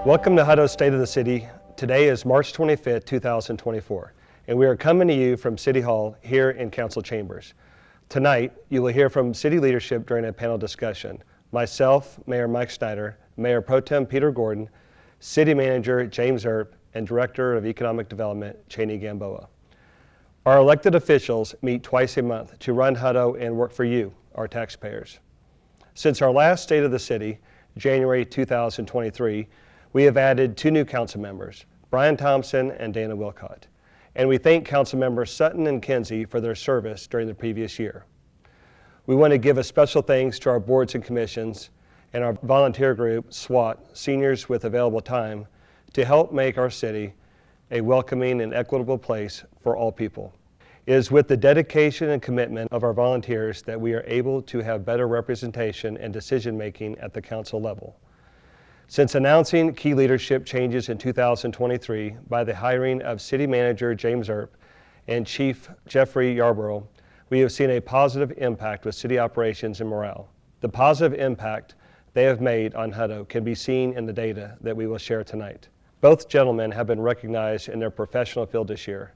Welcome to Hutto's State of the City. Today is March 25th, 2024, and we are coming to you from City Hall here in Council Chambers. Tonight, you will hear from city leadership during a panel discussion. Myself, Mayor Mike Snyder, Mayor Pro Tem Peter Gordon, City Manager James Earp, and Director of Economic Development Cheney Gamboa. Our elected officials meet twice a month to run Hutto and work for you, our taxpayers. Since our last State of the City, January 2023, we have added 2 new council members, Brian Thompson and Dana Wilcott. And we thank council members Sutton and Kinsey for their service during the previous year. We want to give a special thanks to our boards and commissions and our volunteer group, SWAT, Seniors with Available Time, to help make our city a welcoming and equitable place for all people. It is with the dedication and commitment of our volunteers that we are able to have better representation and decision-making at the council level. Since announcing key leadership changes in 2023 by the hiring of City Manager James Earp and Chief Jeffrey Yarborough, we have seen a positive impact with city operations and morale. The positive impact they have made on Hutto can be seen in the data that we will share tonight. Both gentlemen have been recognized in their professional field this year,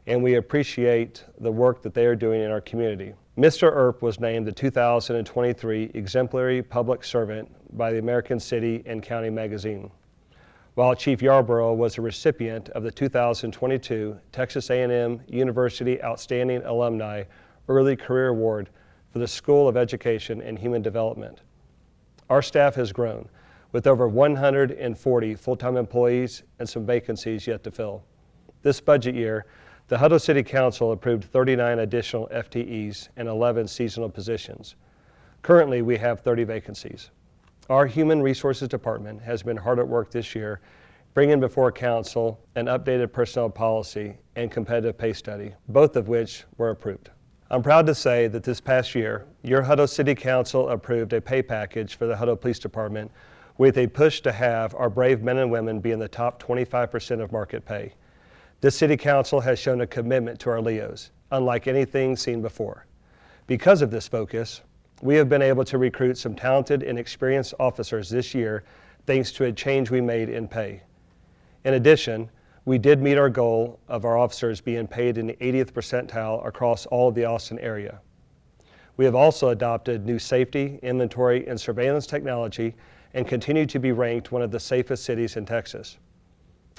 and we appreciate the work that they are doing in our community. Mr. Earp was named the 2023 Exemplary Public Servant by the American City and County Magazine, while Chief Yarborough was a recipient of the 2022 Texas A&M University Outstanding Alumni Early Career Award for the School of Education and Human Development. Our staff has grown, with over 140 full-time employees and some vacancies yet to fill. This budget year, the Hutto City Council approved 39 additional FTEs and 11 seasonal positions. Currently, we have 30 vacancies. Our Human Resources Department has been hard at work this year, bringing before Council an updated personnel policy and competitive pay study, both of which were approved. I'm proud to say that this past year, your Hutto City Council approved a pay package for the Hutto Police Department with a push to have our brave men and women be in the top 25% of market pay. This City Council has shown a commitment to our LEOs, unlike anything seen before. Because of this focus, we have been able to recruit some talented and experienced officers this year thanks to a change we made in pay. In addition, we did meet our goal of our officers being paid in the 80th percentile across all of the Austin area. We have also adopted new safety, inventory, and surveillance technology and continue to be ranked one of the safest cities in Texas.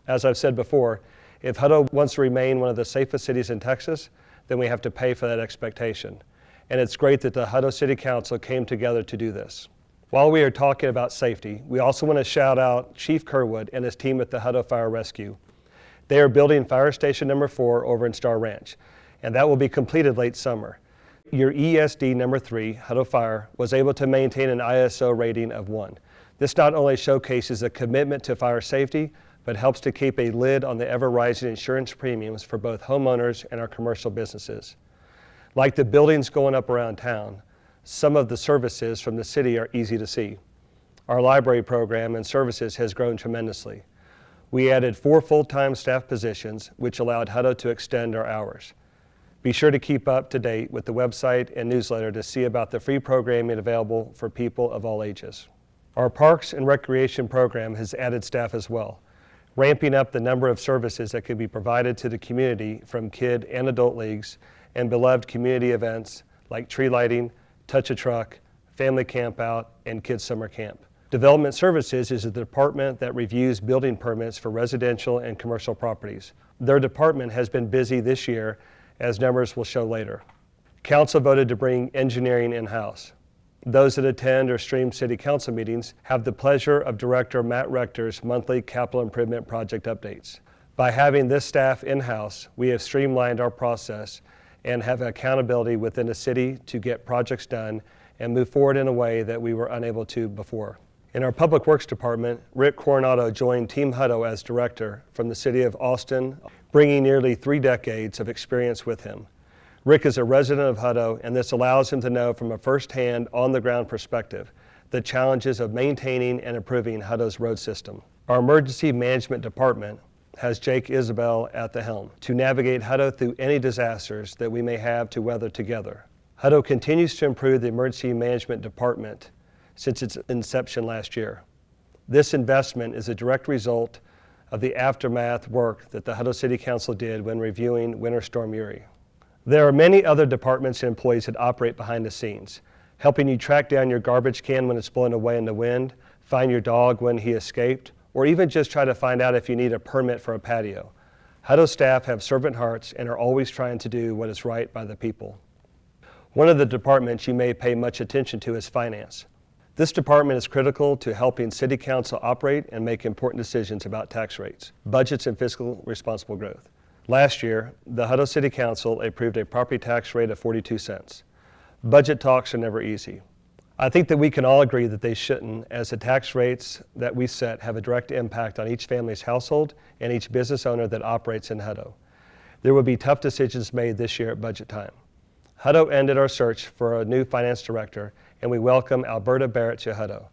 As I've said before, if Hutto wants to remain one of the safest cities in Texas, then we have to pay for that expectation. And it's great that the Hutto City Council came together to do this. While we are talking about safety, we also want to shout out Chief Kerwood and his team at the Hutto Fire Rescue. They are building Fire Station number 4 over in Star Ranch, and that will be completed late summer. Your ESD number 3, Hutto Fire, was able to maintain an ISO rating of 1. This not only showcases a commitment to fire safety, but helps to keep a lid on the ever-rising insurance premiums for both homeowners and our commercial businesses. Like the buildings going up around town, some of the services from the city are easy to see. Our library program and services has grown tremendously. We added 4 full-time staff positions, which allowed Hutto to extend our hours. Be sure to keep up to date with the website and newsletter to see about the free programming available for people of all ages. Our Parks and Recreation program has added staff as well, ramping up the number of services that can be provided to the community from kid and adult leagues and beloved community events like tree lighting, Touch a Truck, Family Campout, and Kids Summer Camp. Development Services is a department that reviews building permits for residential and commercial properties. Their department has been busy this year, as numbers will show later. Council voted to bring engineering in-house. Those that attend or stream City Council meetings have the pleasure of Director Matt Rector's monthly capital improvement project updates. By having this staff in-house, we have streamlined our process and have accountability within the city to get projects done and move forward in a way that we were unable to before. In our Public Works Department, Rick Coronado joined Team Hutto as Director from the City of Austin, bringing nearly 3 decades of experience with him. Rick is a resident of Hutto, and this allows him to know from a first-hand, on-the-ground perspective the challenges of maintaining and improving Hutto's road system. Our Emergency Management Department has Jake Isabel at the helm to navigate Hutto through any disasters that we may have to weather together. Hutto continues to improve the Emergency Management Department since its inception last year. This investment is a direct result of the aftermath work that the Hutto City Council did when reviewing Winter Storm Uri. There are many other departments and employees that operate behind the scenes, helping you track down your garbage can when it's blown away in the wind, find your dog when he escaped, or even just try to find out if you need a permit for a patio. Hutto staff have servant hearts and are always trying to do what is right by the people. One of the departments you may pay much attention to is finance. This department is critical to helping City Council operate and make important decisions about tax rates, budgets, and fiscal responsible growth. Last year, the Hutto City Council approved a property tax rate of 42 cents. Budget talks are never easy. I think that we can all agree that they shouldn't, as the tax rates that we set have a direct impact on each family's household and each business owner that operates in Hutto. There will be tough decisions made this year at budget time. Hutto ended our search for a new finance director, and we welcome Alberta Barrett to Hutto.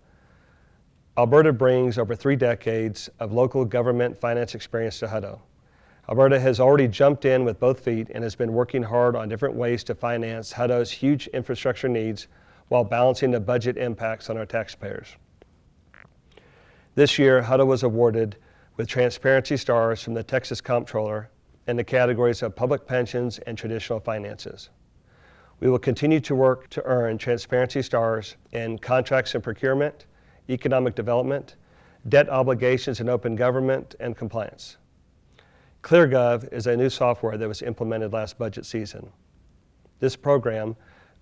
Alberta brings over 3 decades of local government finance experience to Hutto. Alberta has already jumped in with both feet and has been working hard on different ways to finance Hutto's huge infrastructure needs while balancing the budget impacts on our taxpayers. This year, Hutto was awarded with Transparency Stars from the Texas Comptroller in the categories of public pensions and traditional finances. We will continue to work to earn Transparency Stars in contracts and procurement, economic development, debt obligations and open government, and compliance. ClearGov is a new software that was implemented last budget season. This program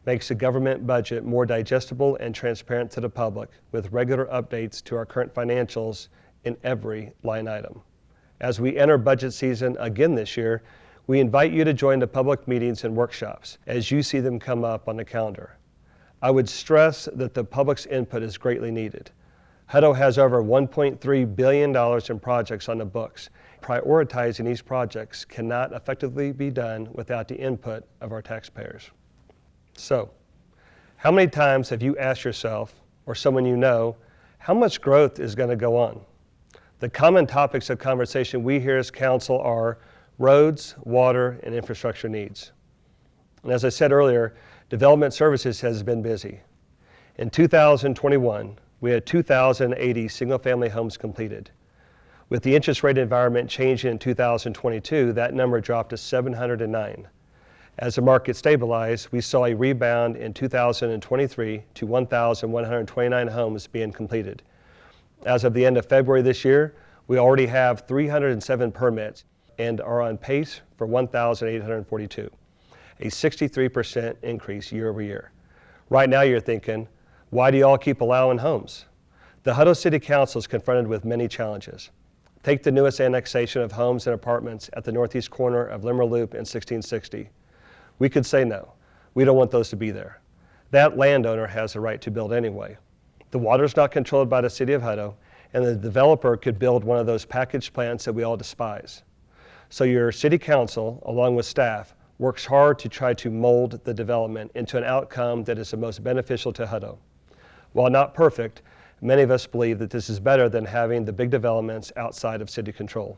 makes the government budget more digestible and transparent to the public with regular updates to our current financials in every line item. As we enter budget season again this year, we invite you to join the public meetings and workshops as you see them come up on the calendar. I would stress that the public's input is greatly needed. Hutto has over $1.3 billion in projects on the books. Prioritizing these projects cannot effectively be done without the input of our taxpayers. So, how many times have you asked yourself, or someone you know, how much growth is going to go on? The common topics of conversation we hear as council are roads, water, and infrastructure needs. And as I said earlier, development services has been busy. In 2021, we had 2,080 single-family homes completed. With the interest rate environment changing in 2022, that number dropped to 709. As the market stabilized, we saw a rebound in 2023 to 1,129 homes being completed. As of the end of February this year, we already have 307 permits and are on pace for 1,842, a 63% increase year over year. Right now you're thinking, why do y'all keep allowing homes? The Hutto City Council is confronted with many challenges. Take the newest annexation of homes and apartments at the northeast corner of Limmer Loop in 1660. We could say no, we don't want those to be there. That landowner has the right to build anyway. The water's not controlled by the city of Hutto, and the developer could build one of those packaged plants that we all despise. So your city council, along with staff, works hard to try to mold the development into an outcome that is the most beneficial to Hutto. While not perfect, many of us believe that this is better than having the big developments outside of city control.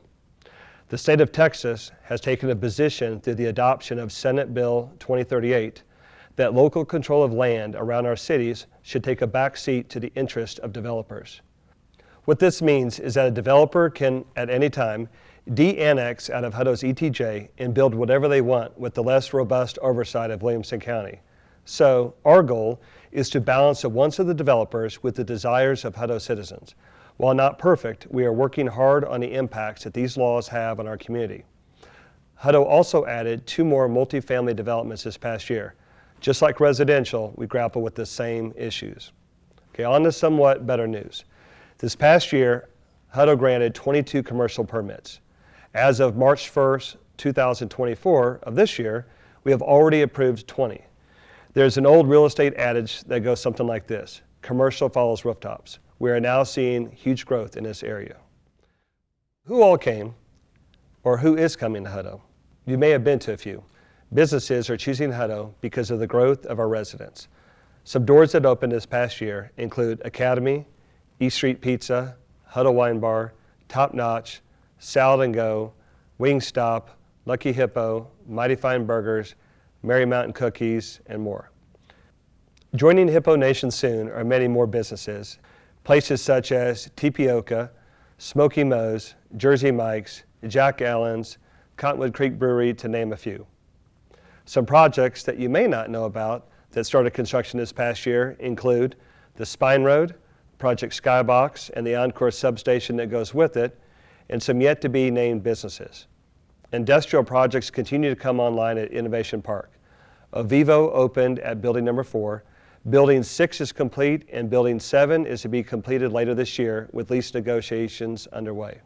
The state of Texas has taken a position through the adoption of Senate Bill 2038 that local control of land around our cities should take a back seat to the interest of developers. What this means is that a developer can, at any time, de-annex out of Hutto's ETJ and build whatever they want with the less robust oversight of Williamson County. So our goal is to balance the wants of the developers with the desires of Hutto citizens. While not perfect, we are working hard on the impacts that these laws have on our community. Hutto also added 2 more multifamily developments this past year. Just like residential, we grapple with the same issues. Okay, on to somewhat better news. This past year, Hutto granted 22 commercial permits. As of March 1st, 2024 of this year, we have already approved 20. There's an old real estate adage that goes something like this: commercial follows rooftops. We are now seeing huge growth in this area. Who all came, or who is coming to Hutto? You may have been to a few. Businesses are choosing Hutto because of the growth of our residents. Some doors that opened this past year include Academy, East Street Pizza, Hutto Wine Bar, Top Notch, Salad and Go, Wingstop, Lucky Hippo, Mighty Fine Burgers, Merry Mountain Cookies, and more. Joining Hippo Nation soon are many more businesses. Places such as Tapioca, Smoky Moe's, Jersey Mike's, Jack Allen's, Cottonwood Creek Brewery, to name a few. Some projects that you may not know about that started construction this past year include the Spine Road, Project Skybox, and the Encore substation that goes with it, and some yet to be named businesses. Industrial projects continue to come online at Innovation Park. Avivo opened at building number 4. Building 6 is complete, and building 7 is to be completed later this year with lease negotiations underway.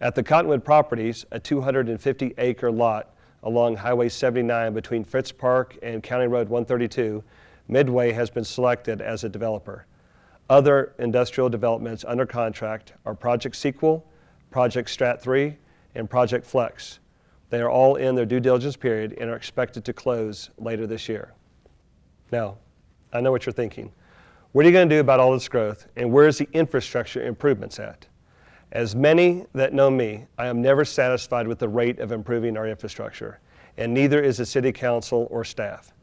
At the Cottonwood Properties, a 250-acre lot along Highway 79 between Fritz Park and County Road 132, Midway has been selected as a developer. Other industrial developments under contract are Project Sequel, Project Strat 3, and Project Flex. They are all in their due diligence period and are expected to close later this year. Now, I know what you're thinking. What are you going to do about all this growth, and where's the infrastructure improvements at? As many that know me, I am never satisfied with the rate of improving our infrastructure, and neither is the City Council or staff.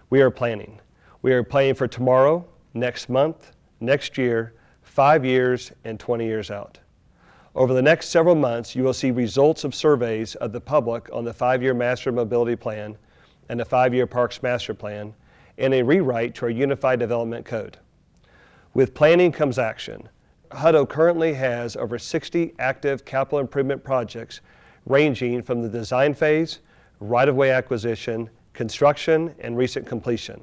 We are planning. We are planning for tomorrow, next month, next year, 5 years, and 20 years out. Over the next several months, you will see results of surveys of the public on the 5-year Master Mobility Plan and the 5-year Parks Master Plan, and a rewrite to our Unified Development Code. With planning comes action. Hutto currently has over 60 active capital improvement projects ranging from the design phase, right-of-way acquisition, construction, and recent completion.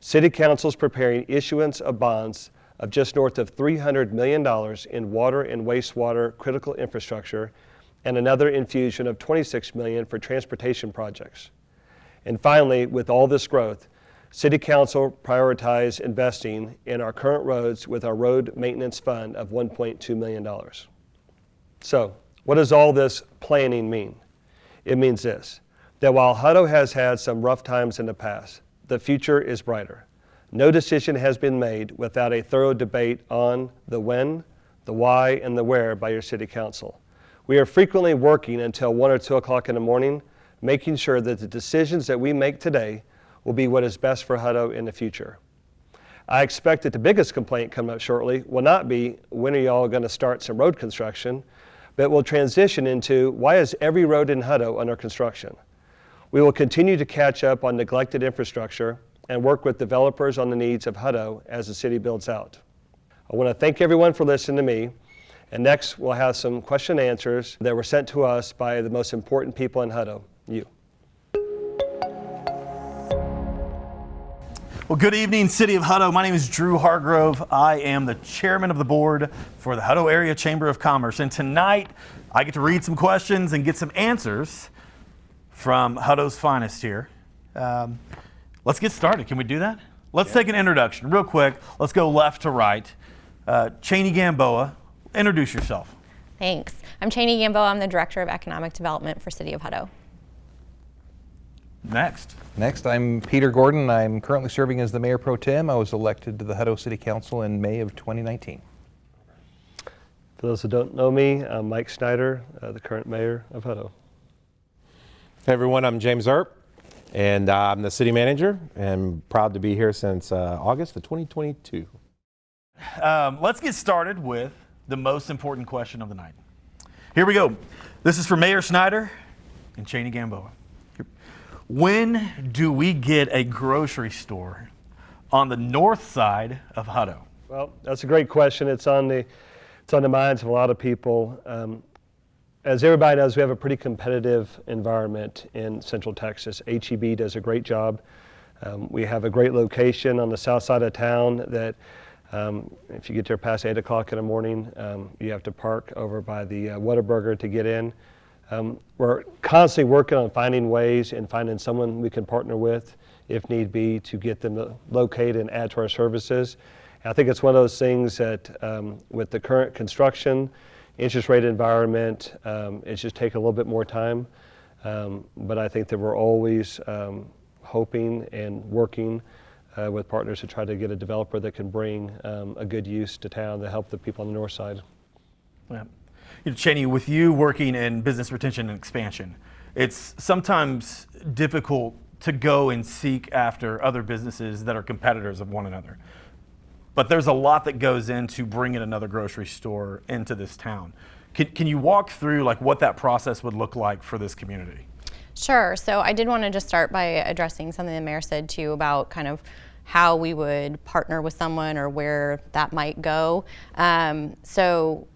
City Council is preparing issuance of bonds of just north of $300 million in water and wastewater critical infrastructure, and another infusion of $26 million for transportation projects. And finally, with all this growth, City Council prioritized investing in our current roads with our road maintenance fund of $1.2 million. So, what does all this planning mean? It means this, that while Hutto has had some rough times in the past, the future is brighter. No decision has been made without a thorough debate on the when, the why, and the where by your City Council. We are frequently working until 1 or 2 o'clock in the morning, making sure that the decisions that we make today will be what is best for Hutto in the future. I expect that the biggest complaint coming up shortly will not be when are y'all going to start some road construction, but will transition into why is every road in Hutto under construction? We will continue to catch up on neglected infrastructure and work with developers on the needs of Hutto as the city builds out. I want to thank everyone for listening to me, and next we'll have some question and answers that were sent to us by the most important people in Hutto, you. Well, good evening, City of Hutto. My name is Drew Hargrove. I am the chairman of the board for the Hutto Area Chamber of Commerce. And tonight, I get to read some questions and get some answers from Hutto's finest here. Let's get started. Can we do that? Let's take an introduction real quick. Let's go left to right. Cheney Gamboa, introduce yourself. Thanks. I'm Cheney Gamboa. I'm the Director of Economic Development for City of Hutto. Next, I'm Peter Gordon. I'm currently serving as the Mayor Pro Tem. I was elected to the Hutto City Council in May of 2019. For those who don't know me, I'm Mike Snyder, the current Mayor of Hutto. Hey everyone, I'm James Earp, and I'm the City Manager, and proud to be here since August of 2022. Let's get started with the most important question of the night. Here we go. This is for Mayor Snyder and Cheney Gamboa. When do we get a grocery store on the north side of Hutto? Well, that's a great question. It's on the minds of a lot of people. As everybody knows, we have a pretty competitive environment in Central Texas. HEB does a great job. We have a great location on the south side of town that if you get there past 8 o'clock in the morning, you have to park over by the Whataburger to get in. We're constantly working on finding ways and finding someone we can partner with, if need be, to get them to locate and add to our services. And I think it's one of those things that with the current construction, interest rate environment, it's just taking a little bit more time. But I think that we're always hoping and working with partners to try to get a developer that can bring a good use to town to help the people on the north side. Yeah. Cheney, with you working in business retention and expansion, it's sometimes difficult to go and seek after other businesses that are competitors of one another. but there's a lot that goes into bringing another grocery store into this town. Can you walk through like what that process would look like for this community? Sure. So I did want to just start by addressing something the mayor said too about kind of how we would partner with someone or where that might go. So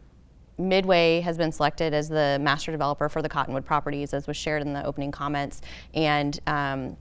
Midway has been selected as the master developer for the Cottonwood properties, as was shared in the opening comments. And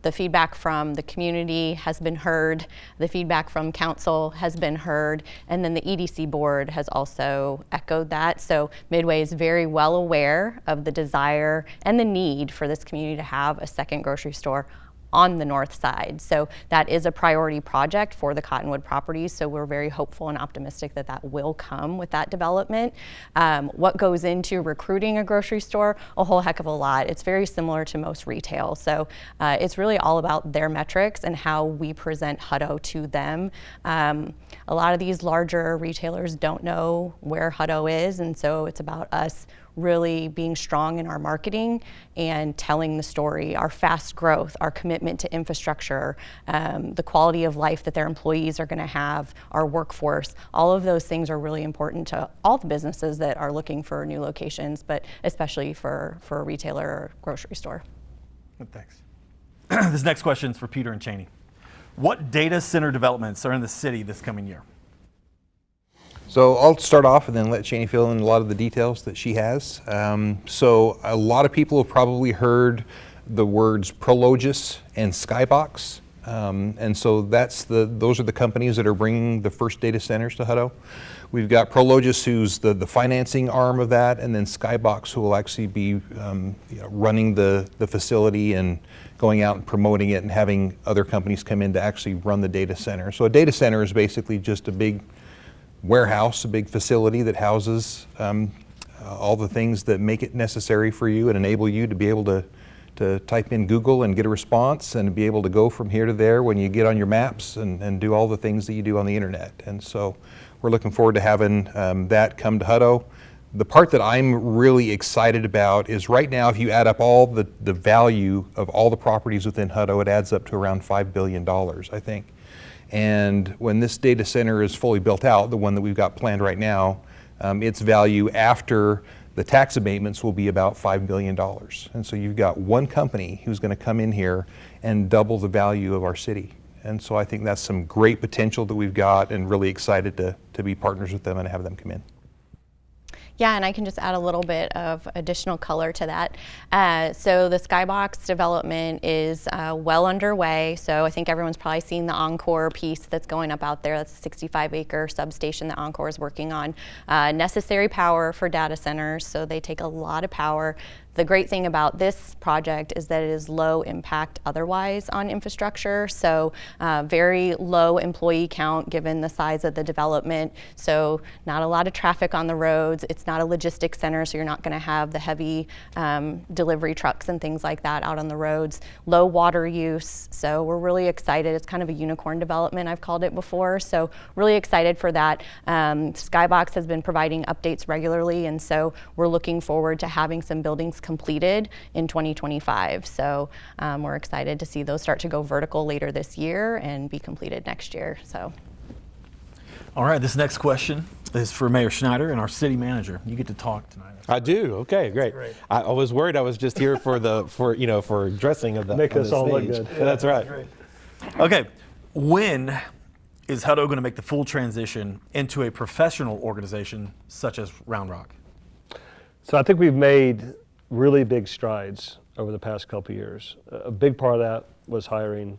the feedback from the community has been heard. The feedback from council has been heard. And then the EDC board has also echoed that. So Midway is very well aware of the desire and the need for this community to have a second grocery store on the north side. So that is a priority project for the Cottonwood properties. So we're very hopeful and optimistic that that will come with that development. What goes into recruiting a grocery store? A whole heck of a lot. It's very similar to most retail. So it's really all about their metrics and how we present Hutto to them. A lot of these larger retailers don't know where Hutto is, and so it's about us really being strong in our marketing and telling the story, our fast growth, our commitment to infrastructure, the quality of life that their employees are going to have, our workforce. All of those things are really important to all the businesses that are looking for new locations, but especially for a retailer or grocery store. Thanks. This next question is for Peter and Cheney. What data center developments are in the city this coming year? So I'll start off and then let Cheney fill in a lot of the details that she has. So a lot of people have probably heard the words Prologis and Skybox. And so those are the companies that are bringing the first data centers to Hutto. We've got Prologis, who's the financing arm of that, and then Skybox, who will actually be running the facility and going out and promoting it and having other companies come in to actually run the data center. So a data center is basically just a big warehouse, a big facility that houses all the things that make it necessary for you and enable you to be able to type in Google and get a response and be able to go from here to there when you get on your maps and do all the things that you do on the internet. And so we're looking forward to having that come to Hutto. The part that I'm really excited about is right now, if you add up all the value of all the properties within Hutto, it adds up to around $5 billion, I think. And when this data center is fully built out, the one that we've got planned right now, its value after the tax abatements will be about $5 billion. And so you've got one company who's going to come in here and double the value of our city. And so I think that's some great potential that we've got, and really excited to be partners with them and have them come in. Yeah, and I can just add a little bit of additional color to that. So the Skybox development is well underway. So I think everyone's probably seen the Encore piece that's going up out there. That's a 65-acre substation that Encore is working on. Necessary power for data centers, so they take a lot of power. The great thing about this project is that it is low impact otherwise on infrastructure, so very low employee count given the size of the development, so not a lot of traffic on the roads. It's not a logistics center, so you're not going to have the heavy delivery trucks and things like that out on the roads. Low water use, so we're really excited. It's kind of a unicorn development, I've called it before, so really excited for that. Skybox has been providing updates regularly, and so we're looking forward to having some buildings completed in 2025. So we're excited to see those start to go vertical later this year and be completed next year. So. All right, this next question is for Mayor Snyder and our city manager. You get to talk tonight. I do. Okay, great. I was worried I was just here for dressing of the Make on us the all look stage. good. Yeah, that's right. Okay, when is Hutto going to make the full transition into a professional organization such as Round Rock? So I think we've made really big strides over the past couple of years. A big part of that was hiring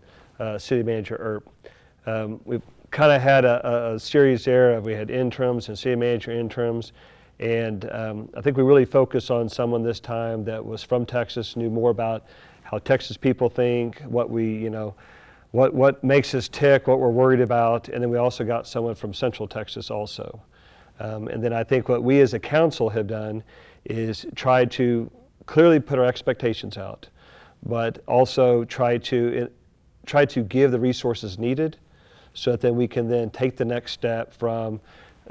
City Manager Earp. We've kind of had a series there. We had interims and city manager interims, and I think we really focused on someone this time that was from Texas, knew more about how Texas people think, what what makes us tick, what we're worried about, and then we also got someone from Central Texas also. And then I think what we as a council have done is try to clearly put our expectations out, but also try to give the resources needed so that then we can then take the next step from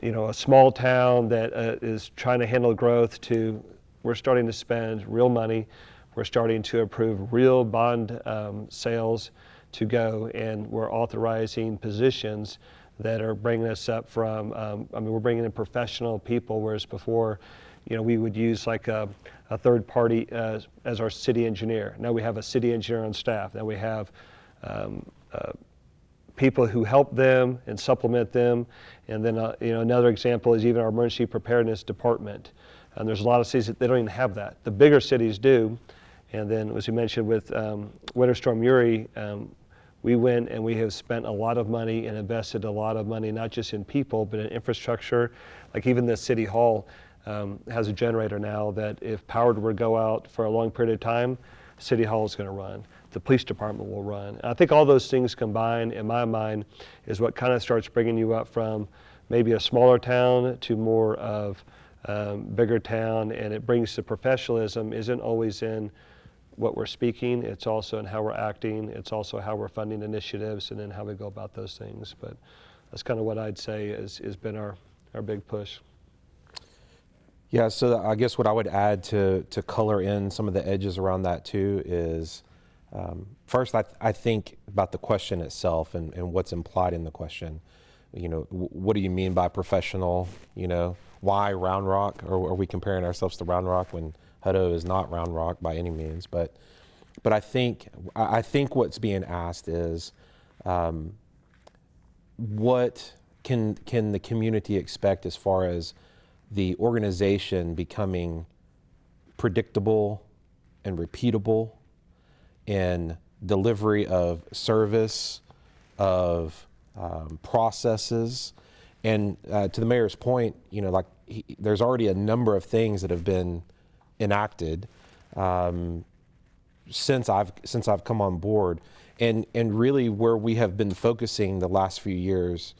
a small town that is trying to handle growth to we're starting to spend real money, we're starting to approve real bond sales to go, and we're authorizing positions that are bringing us up from, we're bringing in professional people, whereas before, we would use like a third party as our city engineer. Now we have a city engineer on staff. Now we have people who help them and supplement them. And then, another example is even our emergency preparedness department. And there's a lot of cities that they don't even have that. The bigger cities do. And then, as we mentioned with Winter Storm Uri, we went and we have spent a lot of money and invested a lot of money, not just in people, but in infrastructure. Like even the city hall has a generator now that if power were to go out for a long period of time, city hall is going to run. The police department will run. And I think all those things combined, in my mind, is what kind of starts bringing you up from maybe a smaller town to more of bigger town, and it brings the professionalism isn't always in what we're speaking, it's also in how we're acting, it's also how we're funding initiatives, and then how we go about those things. But that's kind of what I'd say has been our big push. Yeah, so I guess what I would add to color in some of the edges around that too is, first I think about the question itself and what's implied in the question. What do you mean by professional? Why Round Rock? Or are we comparing ourselves to Round Rock when Hutto is not Round Rock by any means? But I think what's being asked is, what can the community expect as far as the organization becoming predictable and repeatable in delivery of service, of processes, and to the mayor's point, there's already a number of things that have been enacted since I've come on board, and really where we have been focusing the last few years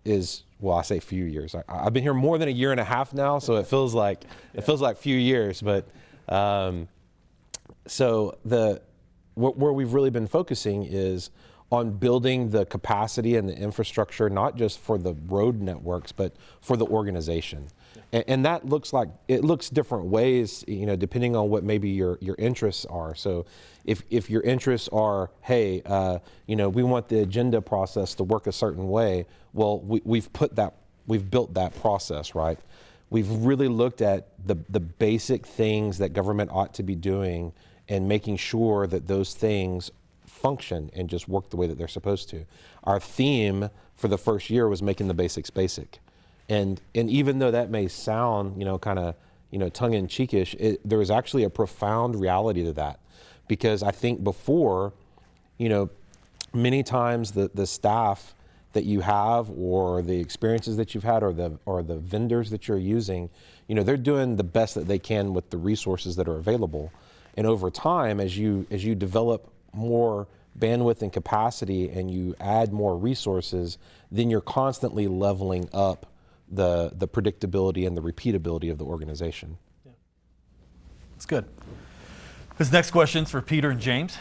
is, well, I say few years. I've been here more than a year and a half now, so it feels like few years. But so where we've really been focusing is on building the capacity and the infrastructure, not just for the road networks, but for the organization. And that looks different ways, depending on what maybe your interests are. So if your interests are, hey, we want the agenda process to work a certain way, well, we've built that process, right? We've really looked at the basic things that government ought to be doing and making sure that those things function and just work the way that they're supposed to. Our theme for the first year was making the basics basic. And even though that may sound, kind of, tongue-in-cheekish, there was actually a profound reality to that. Because I think before, many times the staff that you have or the experiences that you've had or the vendors that you're using, they're doing the best that they can with the resources that are available. And over time, as you develop more bandwidth and capacity and you add more resources, then you're constantly leveling up the predictability and the repeatability of the organization. Yeah. That's good. This next question's for Peter and James.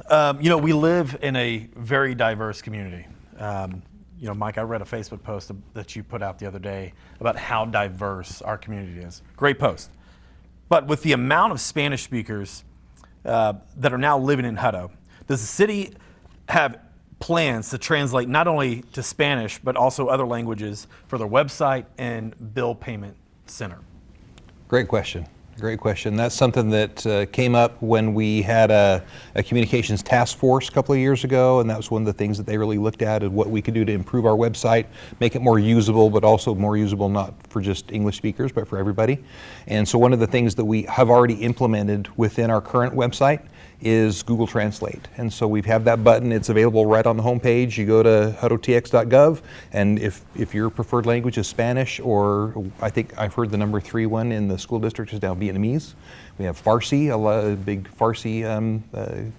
We live in a very diverse community. Mike, I read a Facebook post that you put out the other day about how diverse our community is. Great post. But with the amount of Spanish speakers that are now living in Hutto, does the city have plans to translate not only to Spanish, but also other languages for their website and bill payment center? Great question. That's something that came up when we had a communications task force a couple of years ago, and that was one of the things that they really looked at, is what we could do to improve our website, make it more usable, but also more usable not for just English speakers, but for everybody. And so one of the things that we have already implemented within our current website is Google Translate. And so we have that button. It's available right on the homepage. You go to huttotx.gov, and if your preferred language is Spanish, or I think I've heard the number 3 one in the school district is now Vietnamese. We have Farsi, a big Farsi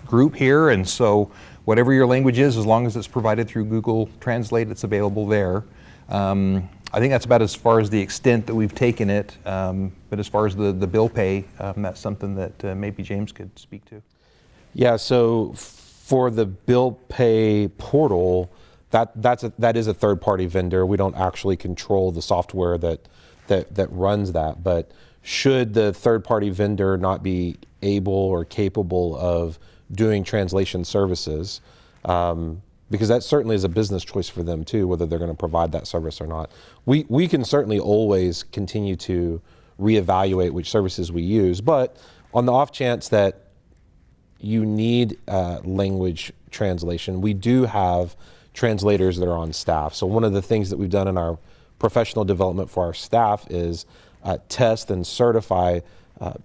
group here, and so whatever your language is, as long as it's provided through Google Translate, it's available there. I think that's about as far as the extent that we've taken it, but as far as the bill pay, that's something that maybe James could speak to. Yeah, so for the bill pay portal, that is a third-party vendor. We don't actually control the software that runs that, but should the third-party vendor not be able or capable of doing translation services, because that certainly is a business choice for them too, whether they're going to provide that service or not. We can certainly always continue to reevaluate which services we use, but on the off chance that you need language translation, we do have translators that are on staff. So one of the things that we've done in our professional development for our staff is test and certify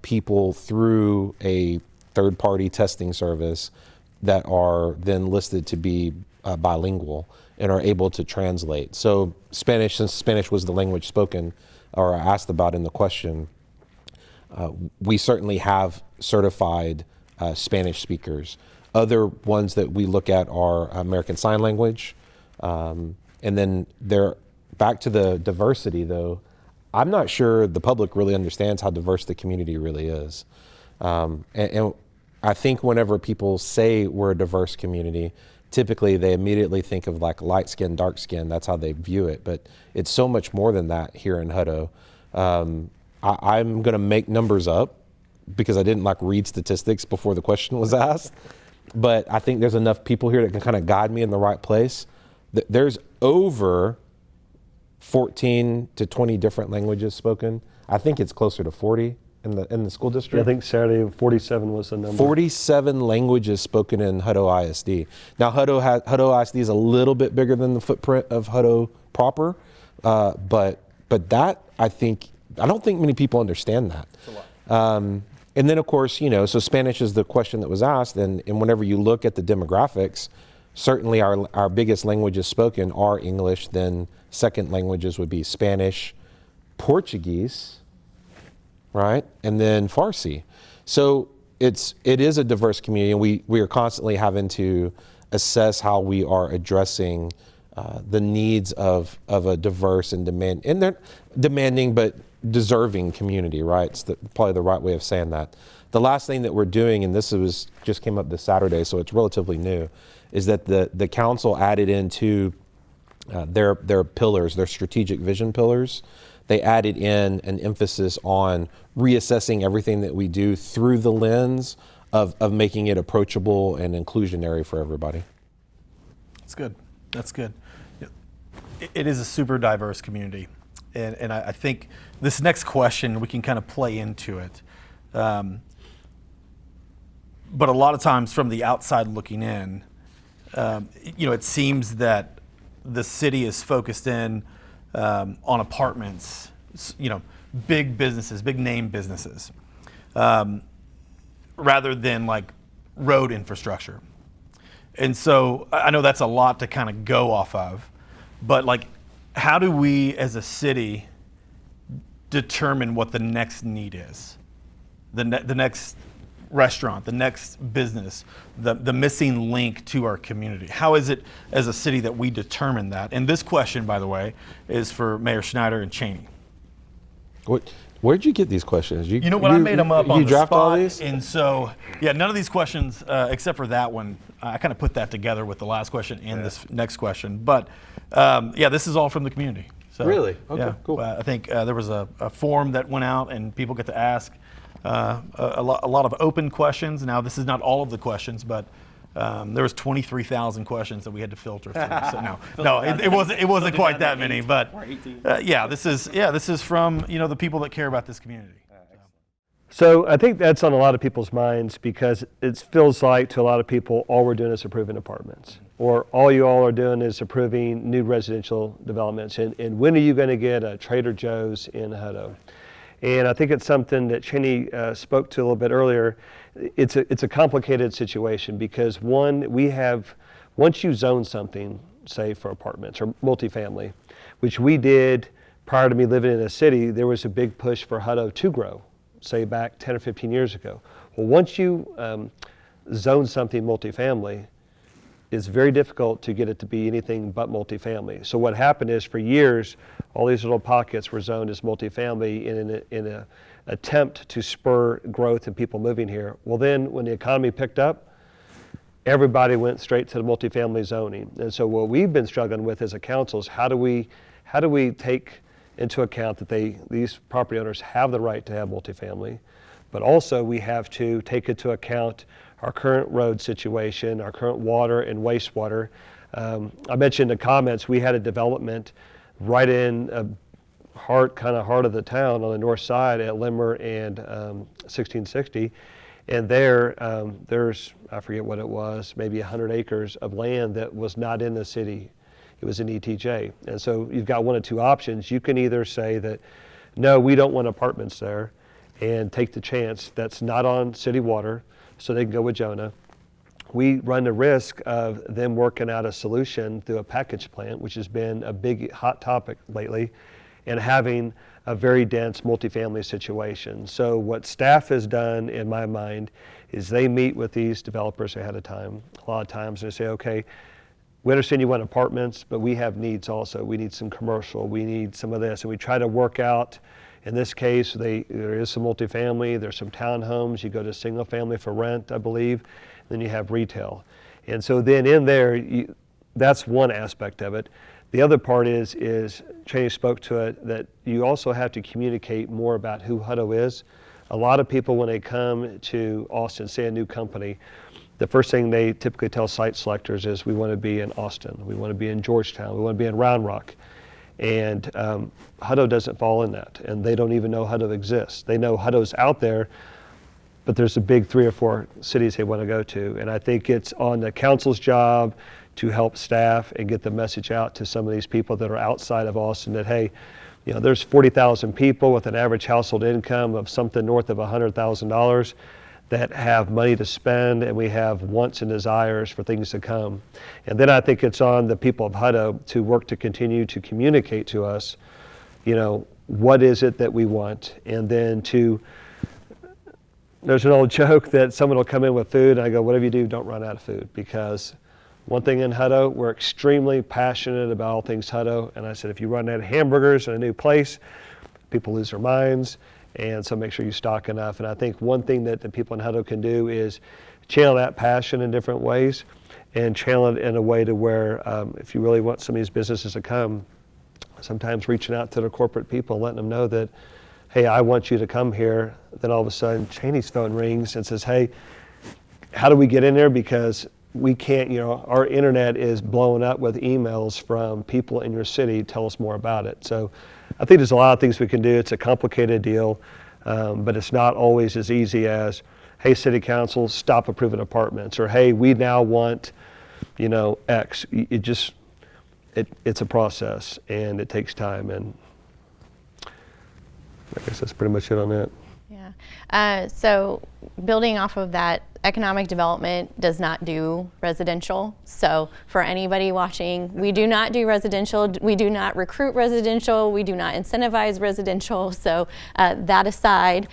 people through a third-party testing service that are then listed to be bilingual and are able to translate. So Spanish, since Spanish was the language spoken or asked about in the question, we certainly have certified Spanish speakers. Other ones that we look at are American Sign Language. And then back to the diversity though, I'm not sure the public really understands how diverse the community really is. And I think whenever people say we're a diverse community, typically they immediately think of like light skin, dark skin. That's how they view it. But it's so much more than that here in Hutto. I'm going to make numbers up because I didn't like read statistics before the question was asked. But I think there's enough people here that can kind of guide me in the right place. There's over 14 to 20 different languages spoken. I think it's closer to 40 in the school district. I think Saturday 47 was the number. 47 languages spoken in Hutto ISD. Now Hutto ISD is a little bit bigger than the footprint of Hutto proper, but that I don't think many people understand that. It's a lot. And then of course, so Spanish is the question that was asked, and whenever you look at the demographics, certainly our biggest languages spoken are English, then second languages would be Spanish, Portuguese, right? And then Farsi. So it is a diverse community, and we are constantly having to assess how we are addressing the needs of a diverse and they're demanding but deserving community, right? It's probably the right way of saying that. The last thing that we're doing, and this just came up this Saturday, so it's relatively new, is that the council added into their pillars, their strategic vision pillars. They added in an emphasis on reassessing everything that we do through the lens of making it approachable and inclusionary for everybody. That's good. That's good. It is a super diverse community. And I think this next question, we can kind of play into it. But a lot of times from the outside looking in, it seems that the city is focused in on apartments, big businesses, big name businesses, rather than like road infrastructure. And so I know that's a lot to kind of go off of, but like, how do we as a city determine what the next need is? The next restaurant, the next business, the missing link to our community. How is it as a city that we determine that? And this question, by the way, is for Mayor Snyder and Cheney. Where'd you get these questions? I made them up on the draft spot. all these? And so, none of these questions, except for that one, I kind of put that together with the last question and this next question. But this is all from the community. So, Really? Okay, cool. I think there was a form that went out and people get to ask a lot of open questions. Now, this is not all of the questions, but there was 23,000 questions that we had to filter through. So it wasn't quite that many. But this is from the people that care about this community. So I think that's on a lot of people's minds because it feels like to a lot of people all we're doing is approving apartments, or all you all are doing is approving new residential developments. And when are you going to get a Trader Joe's in Hutto? And I think it's something that Cheney spoke to a little bit earlier. It's a complicated situation because once you zone something, say for apartments or multifamily, which we did prior to me living in a city, there was a big push for Hutto to grow, say back 10 or 15 years ago. Well, once you zone something multifamily, it's very difficult to get it to be anything but multifamily. So what happened is for years, all these little pockets were zoned as multifamily in an attempt to spur growth and people moving here. Well then, when the economy picked up, everybody went straight to the multifamily zoning. And so what we've been struggling with as a council is how do we take into account that these property owners have the right to have multifamily, but also we have to take into account our current road situation, our current water and wastewater. I mentioned in the comments, we had a development right in a kind of heart of the town on the north side at Limmer and 1660. And there's, I forget what it was, maybe 100 acres of land that was not in the city. It was in ETJ. And so you've got one of two options. You can either say that, no, we don't want apartments there, and take the chance that's not on city water, so they can go with Jonah. We run the risk of them working out a solution through a package plant, which has been a big hot topic lately, and having a very dense multifamily situation. So what staff has done, in my mind, is they meet with these developers ahead of time. A lot of times they say, okay, we understand you want apartments, but we have needs also. We need some commercial, we need some of this. And we try to work out, in this case, there is some multifamily, there's some townhomes, you go to single family for rent, I believe, then you have retail. And so then in there, that's one aspect of it. The other part is Cheney spoke to it, that you also have to communicate more about who Hutto is. A lot of people, when they come to Austin, say a new company, the first thing they typically tell site selectors is, we want to be in Austin, we want to be in Georgetown, we want to be in Round Rock. And Hutto doesn't fall in that, and they don't even know Hutto exists. They know Hutto's out there, but there's a big 3 or 4 cities they want to go to. And I think it's on the council's job to help staff and get the message out to some of these people that are outside of Austin that, hey, there's 40,000 people with an average household income of something north of $100,000 that have money to spend, and we have wants and desires for things to come. And then I think it's on the people of Hutto to work to continue to communicate to us, what is it that we want, and then there's an old joke that someone will come in with food, and I go, whatever you do, don't run out of food, because one thing in Hutto, we're extremely passionate about all things Hutto, and I said, if you run out of hamburgers in a new place, people lose their minds, and so make sure you stock enough. And I think one thing that the people in Hutto can do is channel that passion in different ways, and channel it in a way to where if you really want some of these businesses to come, sometimes reaching out to the corporate people, letting them know that, hey, I want you to come here. Then all of a sudden Cheney's phone rings and says, hey, how do we get in there? Because we can't, our internet is blowing up with emails from people in your city. Tell us more about it. So I think there's a lot of things we can do. It's a complicated deal, but it's not always as easy as, hey, city council, stop approving apartments, or hey, we now want, X. It's a process, and it takes time, and I guess that's pretty much it on that. Yeah. So building off of that, economic development does not do residential. So for anybody watching, we do not do residential. We do not recruit residential. We do not incentivize residential. So that aside,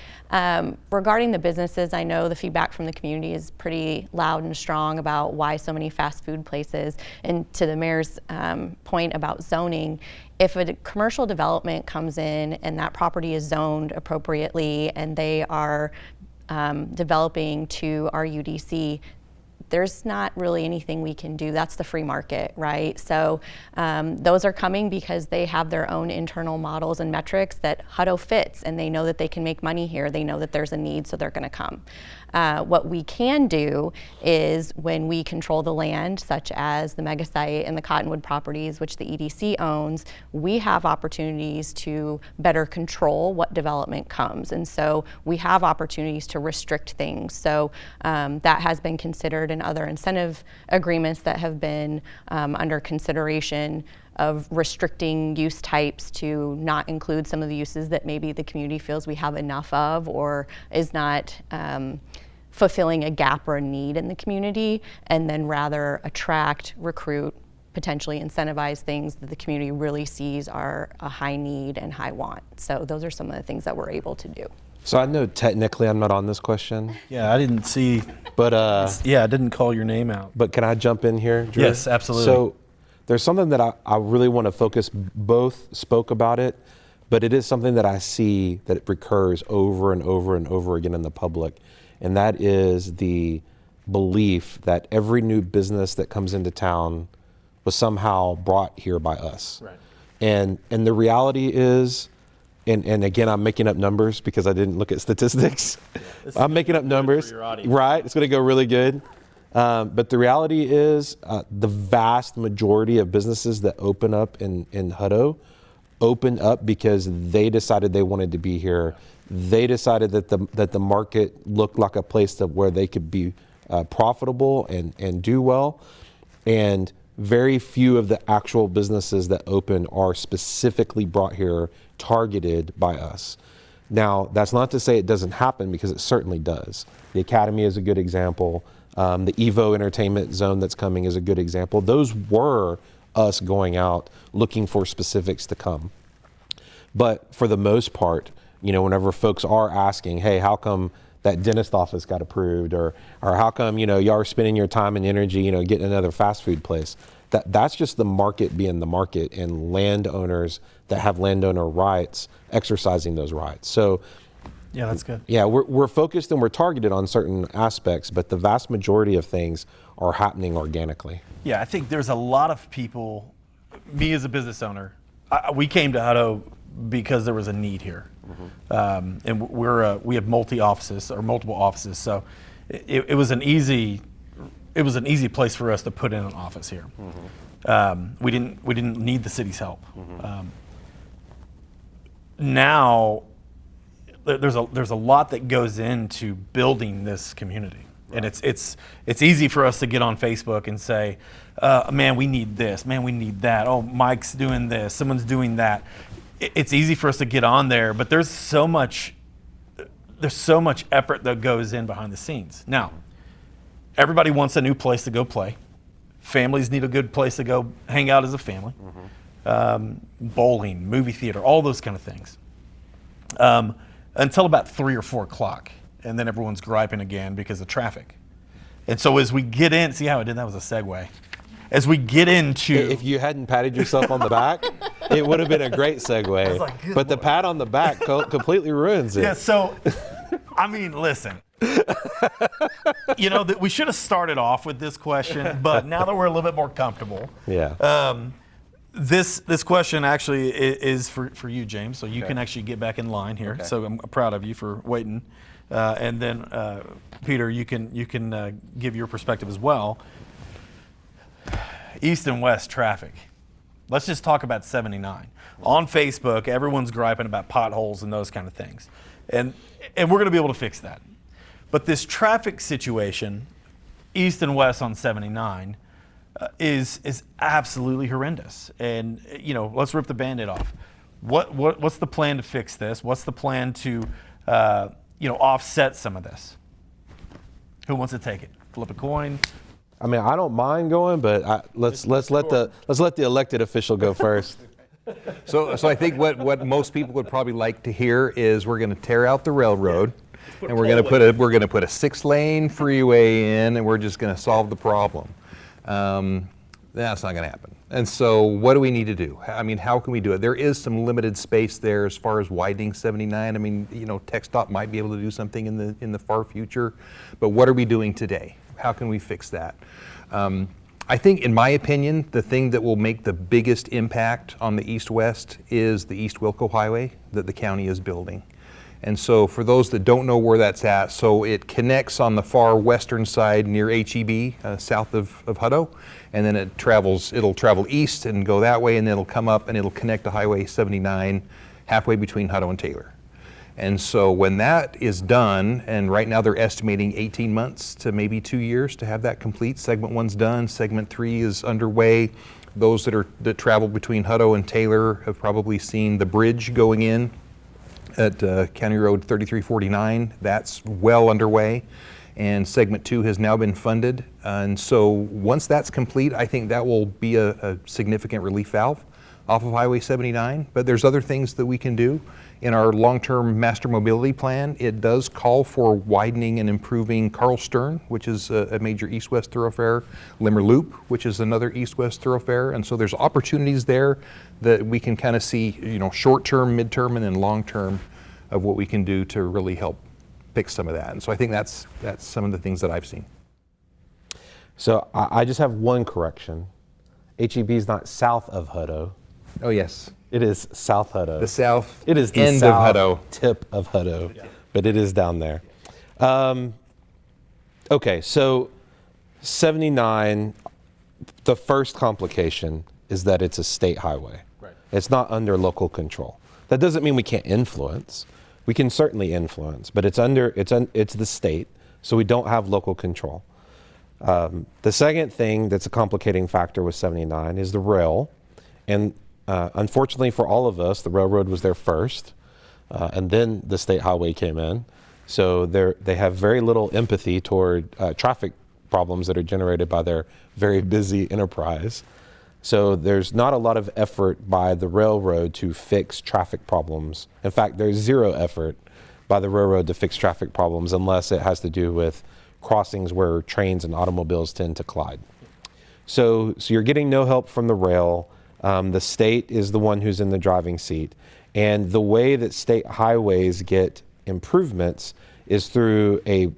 regarding the businesses, I know the feedback from the community is pretty loud and strong about why so many fast food places. And to the mayor's point about zoning, if a commercial development comes in and that property is zoned appropriately and they are developing to our UDC, there's not really anything we can do. That's the free market, right? So those are coming because they have their own internal models and metrics that Hutto fits, and they know that they can make money here. They know that there's a need, so they're gonna come. What we can do is when we control the land, such as the mega site and the Cottonwood properties, which the EDC owns, we have opportunities to better control what development comes. And so we have opportunities to restrict things. So that has been considered in other incentive agreements that have been under consideration of restricting use types to not include some of the uses that maybe the community feels we have enough of or is not fulfilling a gap or a need in the community, and then rather attract, recruit, potentially incentivize things that the community really sees are a high need and high want. So those are some of the things that we're able to do. So I know technically I'm not on this question, Yeah, I didn't see, but I didn't call your name out. but can I jump in here, Drew? Yes, absolutely. So there's something that I really want to focus, both spoke about it, but it is something that I see that it recurs over and over and over again in the public, and that is the belief that every new business that comes into town was somehow brought here by us. Right. And the reality is, and again, I'm making up numbers because I didn't look at statistics. I'm making up numbers, for your audience. right? It's going to go really good. But the reality is the vast majority of businesses that open up in Hutto opened up because they decided they wanted to be here. They decided that the market looked like a place where they could be profitable and do well. And very few of the actual businesses that open are specifically brought here, targeted by us. Now, that's not to say it doesn't happen, because it certainly does. The Academy is a good example. The Evo Entertainment Zone that's coming is a good example. Those were us going out looking for specifics to come. But for the most part, whenever folks are asking, hey, how come that dentist office got approved, or how come, y'all are spending your time and energy, getting another fast food place? That's just the market being the market, and landowners that have landowner rights exercising those rights. So Yeah, that's good. yeah, we're focused and we're targeted on certain aspects, but the vast majority of things are happening organically. Yeah, I think there's a lot of people, me as a business owner, we came to Hutto because there was a need here. And we have multiple offices, so it was an easy place for us to put in an office here. We didn't need the city's help. Now there's a lot that goes into building this community. And it's easy for us to get on Facebook and say, man, we need this, man, we need that. Oh, Mike's doing this, someone's doing that. It's easy for us to get on there, but there's so much effort that goes in behind the scenes. Now, everybody wants a new place to go play. Families need a good place to go hang out as a family. Bowling, movie theater, all those kind of things. Until about 3 or 4 o'clock. And then everyone's griping again because of traffic. And so as we get in, see how I did that was a segue. As we get into... If you hadn't patted yourself on the back, it would have been a great segue. like, good but the Lord. pat on the back completely ruins it. Yeah, so, I mean, listen. We should have started off with this question, but now that we're a little bit more comfortable. Yeah. This question actually is for you, James, so you can actually get back in line here. Okay. So I'm proud of you for waiting. And then, Peter, you can give your perspective as well. East and west traffic. Let's just talk about 79. On Facebook, everyone's griping about potholes and those kind of things. And we're going to be able to fix that. But this traffic situation, east and west on 79, is absolutely horrendous. And, let's rip the Band-Aid off. What's the plan to fix this? What's the plan to, offset some of this? Who wants to take it? Flip a coin? I mean, I don't mind going, but let's let the elected official go first. So I think what most people would probably like to hear is we're going to tear out the railroad, and we're going to put a 6-lane freeway in, and we're just going to solve the problem. That's not going to happen. And so what do we need to do? I mean, how can we do it? There is some limited space there as far as widening 79. I mean, TxDOT might be able to do something in the far future, but what are we doing today? How can we fix that? I think, in my opinion, the thing that will make the biggest impact on the east-west is the East Wilco Highway that the county is building. And so for those that don't know where that's at, so it connects on the far western side near HEB, south of Hutto, and then it'll travel east and go that way, and then it'll come up and it'll connect to Highway 79 halfway between Hutto and Taylor. And so when that is done, and right now they're estimating 18 months to maybe 2 years to have that complete. Segment 1's done, Segment 3 is underway. Those that travel between Hutto and Taylor have probably seen the bridge going in at County Road 3349. That's well underway, and Segment 2 has now been funded. And so once that's complete, I think that will be a significant relief valve off of Highway 79. But there's other things that we can do. In our long-term master mobility plan, it does call for widening and improving Carl Stern, which is a major east-west thoroughfare, Limmer Loop, which is another east-west thoroughfare. And so there's opportunities there that we can kind of see, short-term, mid-term, and then long-term of what we can do to really help fix some of that. And so I think that's some of the things that I've seen. So I just have one correction. HEB is not south of Hutto. Oh, yes. It is South Hutto. The south It is the end south of Hutto. tip of Hutto, but it is down there. Okay, so 79, the first complication is that it's a state highway. Right. It's not under local control. That doesn't mean we can't influence. We can certainly influence, but it's the state, so we don't have local control. The second thing that's a complicating factor with 79 is the rail. And unfortunately for all of us, the railroad was there first, and then the state highway came in. So they have very little empathy toward traffic problems that are generated by their very busy enterprise. So there's not a lot of effort by the railroad to fix traffic problems. In fact, there's zero effort by the railroad to fix traffic problems unless it has to do with crossings where trains and automobiles tend to collide. So you're getting no help from the rail. The state is the one who's in the driving seat. And the way that state highways get improvements is through a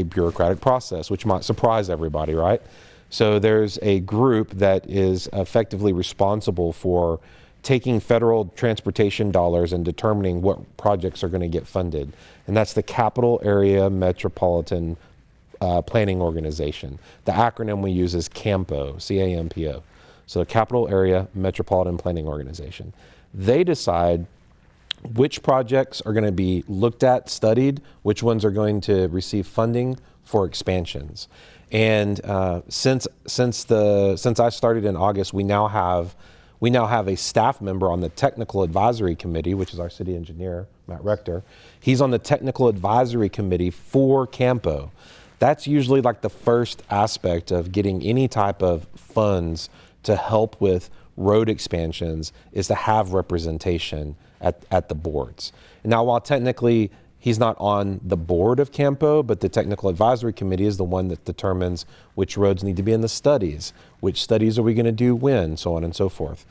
bureaucratic process, which might surprise everybody, right? So there's a group that is effectively responsible for taking federal transportation dollars and determining what projects are going to get funded. And that's the Capital Area Metropolitan Planning Organization. The acronym we use is CAMPO, C-A-M-P-O. So the Capital Area Metropolitan Planning Organization. They decide which projects are going to be looked at, studied, which ones are going to receive funding for expansions. And since I started in August, we now have a staff member on the Technical Advisory Committee, which is our city engineer, Matt Rector. He's on the Technical Advisory Committee for CAMPO. That's usually like the first aspect of getting any type of funds to help with road expansions, is to have representation at the boards. Now, while technically he's not on the board of CAMPO, but the Technical Advisory Committee is the one that determines which roads need to be in the studies, which studies are we going to do when, so on and so forth.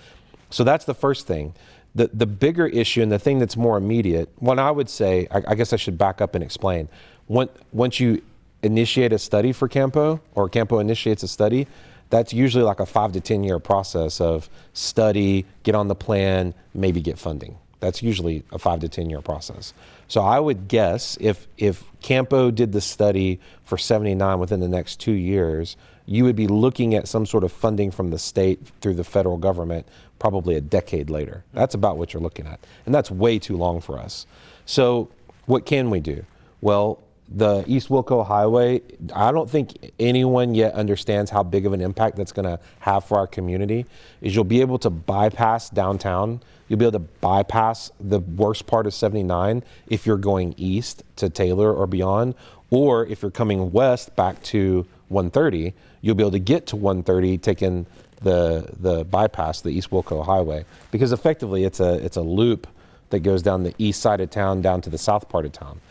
So that's the first thing. The bigger issue and the thing that's more immediate, when I would say, I guess I should back up and explain. Once you initiate a study for CAMPO, or CAMPO initiates a study, that's usually like a 5 to 10 year process of study, get on the plan, maybe get funding. That's usually a 5 to 10 year process. So I would guess if CAMPO did the study for 79 within the next 2 years, you would be looking at some sort of funding from the state through the federal government probably a decade later. That's about what you're looking at. And that's way too long for us. So what can we do? Well, the East Wilco Highway, I don't think anyone yet understands how big of an impact that's going to have for our community. Is you'll be able to bypass downtown. You'll be able to bypass the worst part of 79 if you're going east to Taylor or beyond, or if you're coming west back to 130, you'll be able to get to 130 taking the bypass, the East Wilco Highway, because effectively it's a loop that goes down the east side of town down to the south part of town.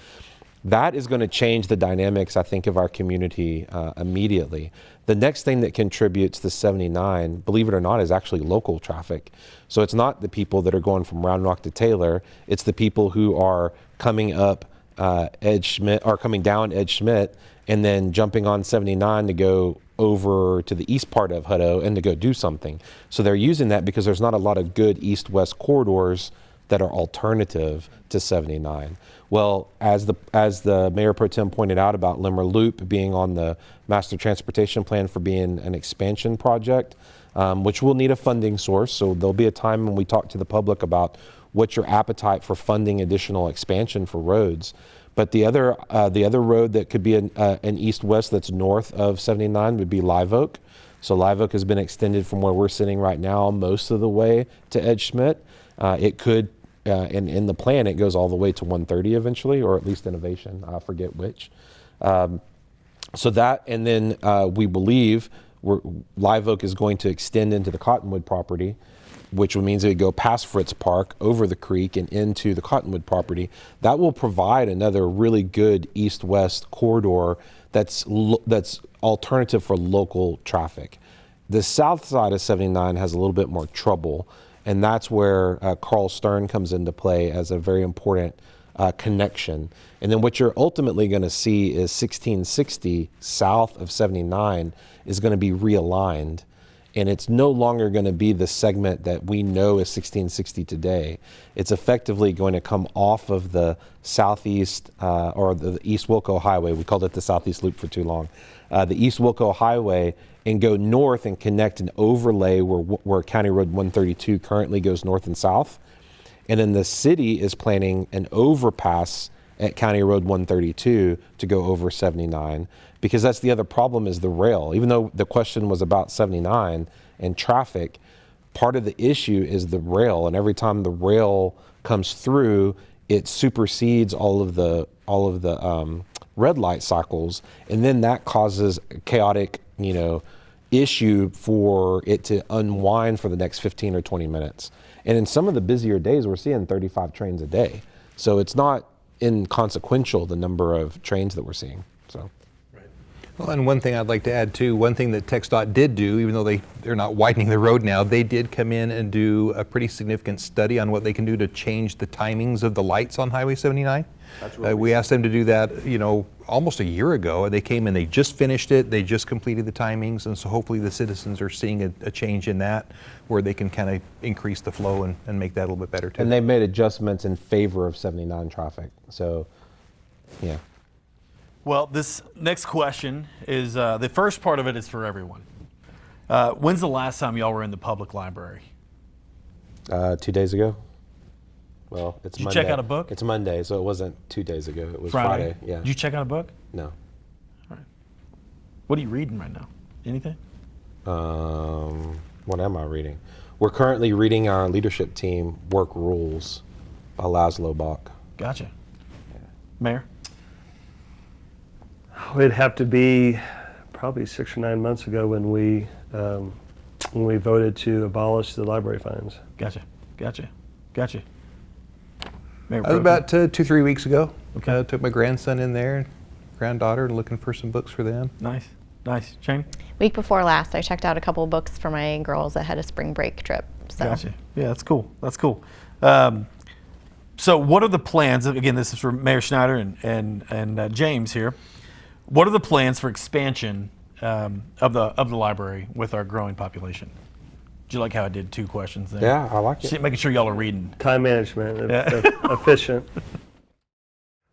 That is going to change the dynamics, I think, of our community immediately. The next thing that contributes to 79, believe it or not, is actually local traffic. So it's not the people that are going from Round Rock to Taylor, it's the people who are coming up Edge Schmidt, or coming down Edge Schmidt, and then jumping on 79 to go over to the east part of Hutto and to go do something. So they're using that because there's not a lot of good east-west corridors that are alternative to 79. Well, as the Mayor Pro Tem pointed out about Limmer Loop being on the Master Transportation Plan for being an expansion project, which will need a funding source. So there'll be a time when we talk to the public about what's your appetite for funding additional expansion for roads. But the other road that could be an east-west that's north of 79 would be Live Oak. So Live Oak has been extended from where we're sitting right now most of the way to Edge Schmidt. It could, in the plan, it goes all the way to 130 eventually, or at least Innovation, I forget which. So that, and then we believe Live Oak is going to extend into the Cottonwood property, which means it would go past Fritz Park, over the creek, and into the Cottonwood property. That will provide another really good east-west corridor that's alternative for local traffic. The south side of 79 has a little bit more trouble, and that's where Carl Stern comes into play as a very important connection. And then what you're ultimately going to see is 1660 south of 79 is going to be realigned. And it's no longer going to be the segment that we know is 1660 today. It's effectively going to come off of the southeast or the East Wilco Highway. We called it the Southeast Loop for too long. The East Wilco Highway, and go north and connect an overlay where County Road 132 currently goes north and south. And then the city is planning an overpass at County Road 132 to go over 79, because that's the other problem is the rail. Even though the question was about 79 and traffic, part of the issue is the rail. And every time the rail comes through, it supersedes all of the red light cycles, and then that causes a chaotic, issue for it to unwind for the next 15 or 20 minutes. And in some of the busier days, we're seeing 35 trains a day. So it's not inconsequential, the number of trains that we're seeing. So. Well, and one thing I'd like to add too, one thing that TxDOT did do, even though they're not widening the road now, they did come in and do a pretty significant study on what they can do to change the timings of the lights on Highway 79. We asked them to do that, almost a year ago. They came and they just finished it. They just completed the timings, and so hopefully the citizens are seeing a change in that, where they can kind of increase the flow and make that a little bit better too. And they've made adjustments in favor of 79 traffic. So, yeah. Well, this next question is, the first part of it is for everyone. When's the last time y'all were in the public library? 2 days ago. Well, it's Did you Monday. check out a book? It's Monday, so it wasn't 2 days ago. It was Friday. Yeah. Did you check out a book? No. All right. What are you reading right now? Anything? What am I reading? We're currently reading our leadership team Work Rules by Laszlo Bach. Gotcha. Yeah. Mayor? It'd have to be probably 6 or 9 months ago when we voted to abolish the library fines. Gotcha. Mayor That was about 2-3 weeks ago. Okay. Took my grandson in there, granddaughter, looking for some books for them. Nice. Cheney? Week before last, I checked out a couple of books for my girls that had a spring break trip. So. Gotcha. Yeah, that's cool. So what are the plans? Again, this is for Mayor Snyder and James here. What are the plans for expansion of the library with our growing population? Do you like how I did 2 questions there? Yeah, I like it. Just making sure y'all are reading. Time management, efficient.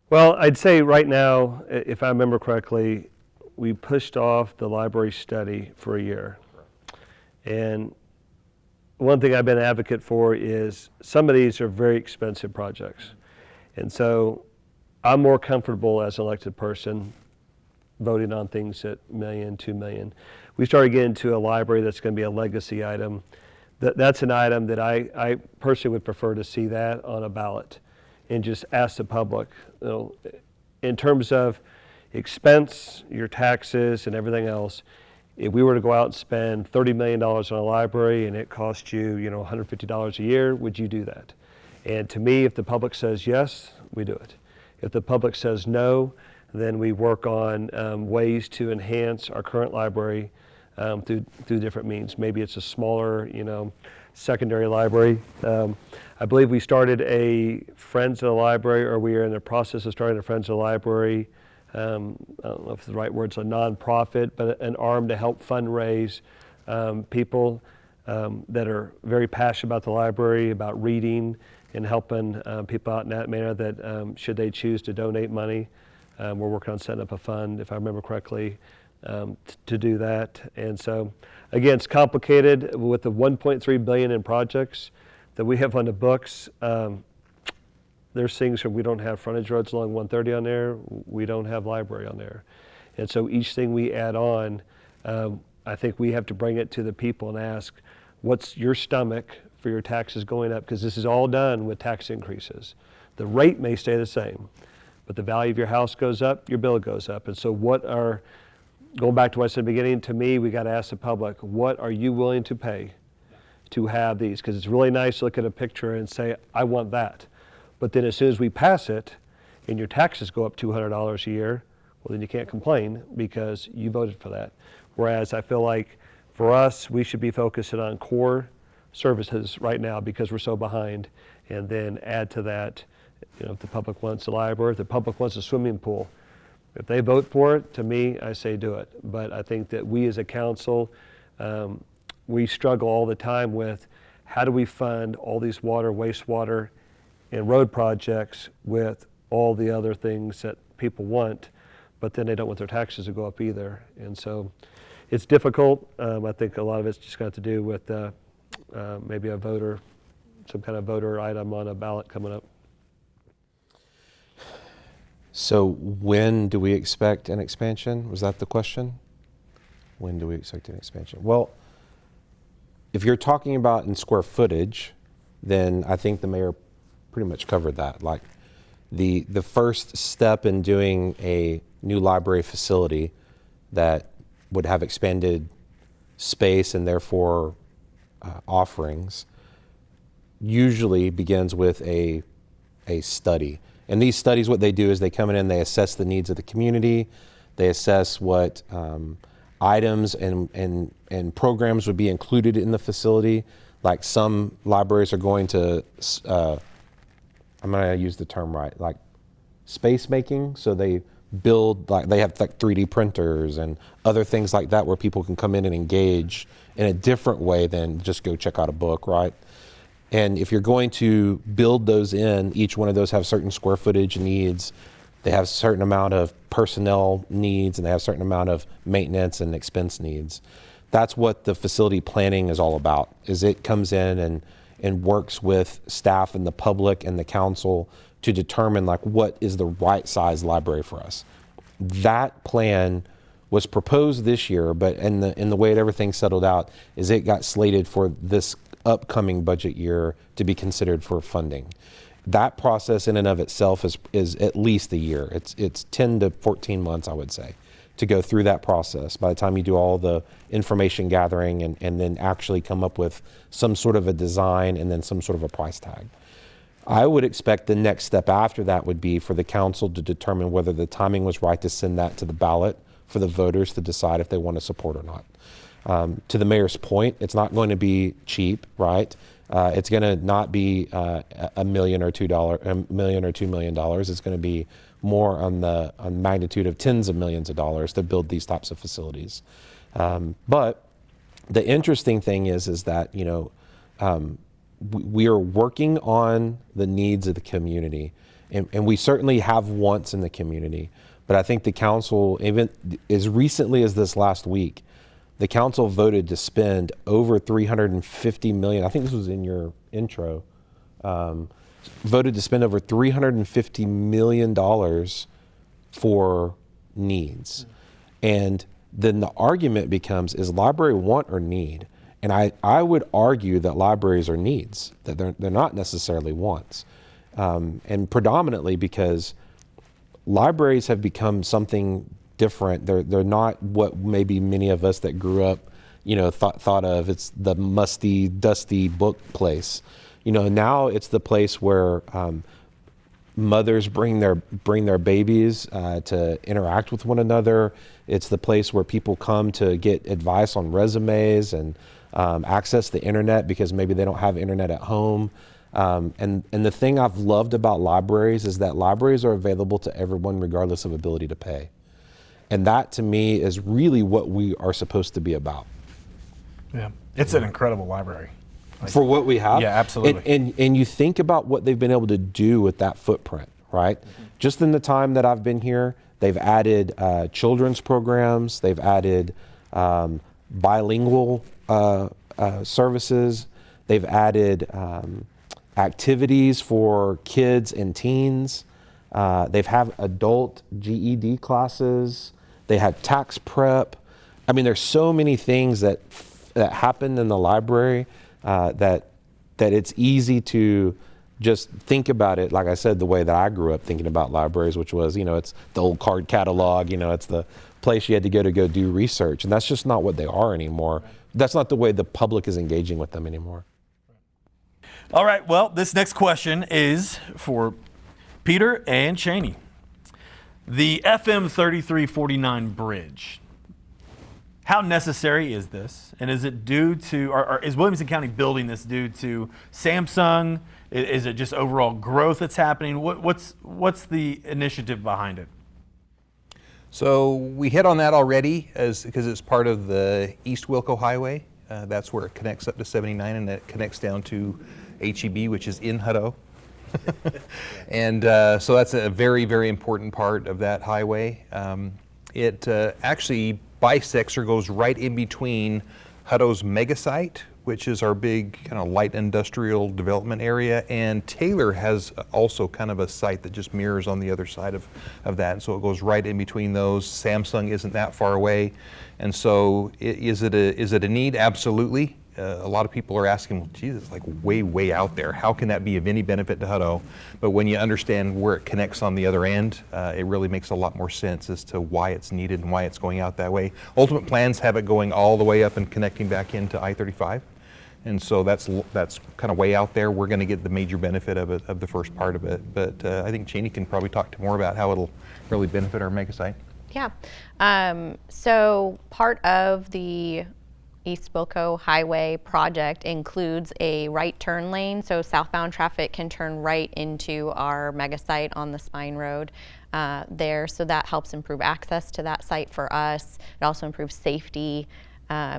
Well, I'd say right now, if I remember correctly, we pushed off the library study for a year. And one thing I've been an advocate for is some of these are very expensive projects. And so I'm more comfortable as an elected person voting on things at $1 million, $2 million. We started getting into a library that's going to be a legacy item. That's an item that I personally would prefer to see that on a ballot and just ask the public, in terms of expense, your taxes and everything else, if we were to go out and spend $30 million on a library and it cost you, $150 a year, would you do that? And to me, if the public says yes, we do it. If the public says no, then we work on ways to enhance our current library through different means. Maybe it's a smaller, secondary library. I believe we started a Friends of the Library, or we are in the process of starting a Friends of the Library. I don't know if the right word's a nonprofit, but an arm to help fundraise people that are very passionate about the library, about reading, and helping people out in that manner that should they choose to donate money. We're working on setting up a fund, if I remember correctly, to do that. And so, again, it's complicated with the $1.3 billion in projects that we have on the books. There's things where we don't have frontage roads along 130 on there. We don't have library on there. And so each thing we add on, I think we have to bring it to the people and ask, what's your stomach for your taxes going up? Because this is all done with tax increases. The rate may stay the same, but the value of your house goes up, your bill goes up. And so going back to what I said at the beginning, to me, we got to ask the public, what are you willing to pay to have these? Because it's really nice to look at a picture and say, I want that. But then as soon as we pass it and your taxes go up $200 a year, well, then you can't complain because you voted for that. Whereas I feel like for us, we should be focusing on core services right now because we're so behind, and then add to that, if the public wants a library, if the public wants a swimming pool, if they vote for it, to me, I say do it. But I think that we as a council, we struggle all the time with how do we fund all these water, wastewater, and road projects with all the other things that people want, but then they don't want their taxes to go up either. And so it's difficult. I think a lot of it's just got to do with maybe some kind of voter item on a ballot coming up. So when do we expect an expansion? Was that the question? When do we expect an expansion? Well, if you're talking about in square footage, then I think the mayor pretty much covered that. Like the first step in doing a new library facility that would have expanded space and therefore offerings usually begins with a study. And these studies, what they do is they come in and they assess the needs of the community. They assess what items and programs would be included in the facility. Like some libraries are going to, I'm going to use the term right, like space making. So they build, like they have like 3D printers and other things like that where people can come in and engage in a different way than just go check out a book, right? And if you're going to build those in, each one of those have certain square footage needs. They have a certain amount of personnel needs, and they have a certain amount of maintenance and expense needs. That's what the facility planning is all about, is it comes in and works with staff and the public and the council to determine like what is the right size library for us. That plan was proposed this year, but in the way everything settled out is it got slated for this upcoming budget year to be considered for funding. That process in and of itself is at least a year. It's 10 to 14 months, I would say, to go through that process by the time you do all the information gathering and then actually come up with some sort of a design and then some sort of a price tag. I would expect the next step after that would be for the council to determine whether the timing was right to send that to the ballot for the voters to decide if they want to support or not. To the mayor's point, it's not going to be cheap, right? It's going to not be $1 million or $2 million or $2 million. It's going to be more on the magnitude of tens of millions of dollars to build these types of facilities. But the interesting thing is that we are working on the needs of the community, and we certainly have wants in the community. But I think the council, even as recently as this last week, the council voted to spend over $350 million. I think this was in your intro. Voted to spend over $350 million for needs. And then the argument becomes, is library want or need? And I would argue that libraries are needs, that they're not necessarily wants. And predominantly because libraries have become something different. They're not what maybe many of us that grew up, thought of. It's the musty, dusty book place. Now it's the place where mothers bring their babies to interact with one another. It's the place where people come to get advice on resumes and access the internet because maybe they don't have internet at home. And the thing I've loved about libraries is that libraries are available to everyone regardless of ability to pay. And that to me is really what we are supposed to be about. Yeah, it's an incredible library. For what we have? Yeah, absolutely. And you think about what they've been able to do with that footprint, right? Mm-hmm. Just in the time that I've been here, they've added children's programs, they've added bilingual services, they've added activities for kids and teens. They've have adult GED classes. They had tax prep. I mean, there's so many things that happen in the library that it's easy to just think about it, like I said, the way that I grew up thinking about libraries, which was, it's the old card catalog, it's the place you had to go do research. And that's just not what they are anymore. Right. That's not the way the public is engaging with them anymore. All right, well, this next question is for Peter and Cheney. The FM 3349 bridge, how necessary is this? And is it due to, or is Williamson County building this due to Samsung? Is it just overall growth that's happening? What's the initiative behind it? So we hit on that already because it's part of the East Wilco Highway. That's where it connects up to 79, and it connects down to HEB, which is in Hutto. And so that's a very, very important part of that highway. It actually bisects or goes right in between Hutto's mega site, which is our big kind of light industrial development area, and Taylor has also kind of a site that just mirrors on the other side of that. So it goes right in between those. Samsung isn't that far away. And so is it a need? Absolutely. A lot of people are asking, well, geez, it's like way out there. How can that be of any benefit to Hutto? But when you understand where it connects on the other end, it really makes a lot more sense as to why it's needed and why it's going out that way. Ultimate plans have it going all the way up and connecting back into I-35. And so that's kind of way out there. We're going to get the major benefit of it, of the first part of it. But I think Cheney can probably talk to more about how it'll really benefit our mega site. Yeah. So part of the East Wilco Highway project includes a right turn lane, so southbound traffic can turn right into our mega site on the Spine Road there. So that helps improve access to that site for us. It also improves safety.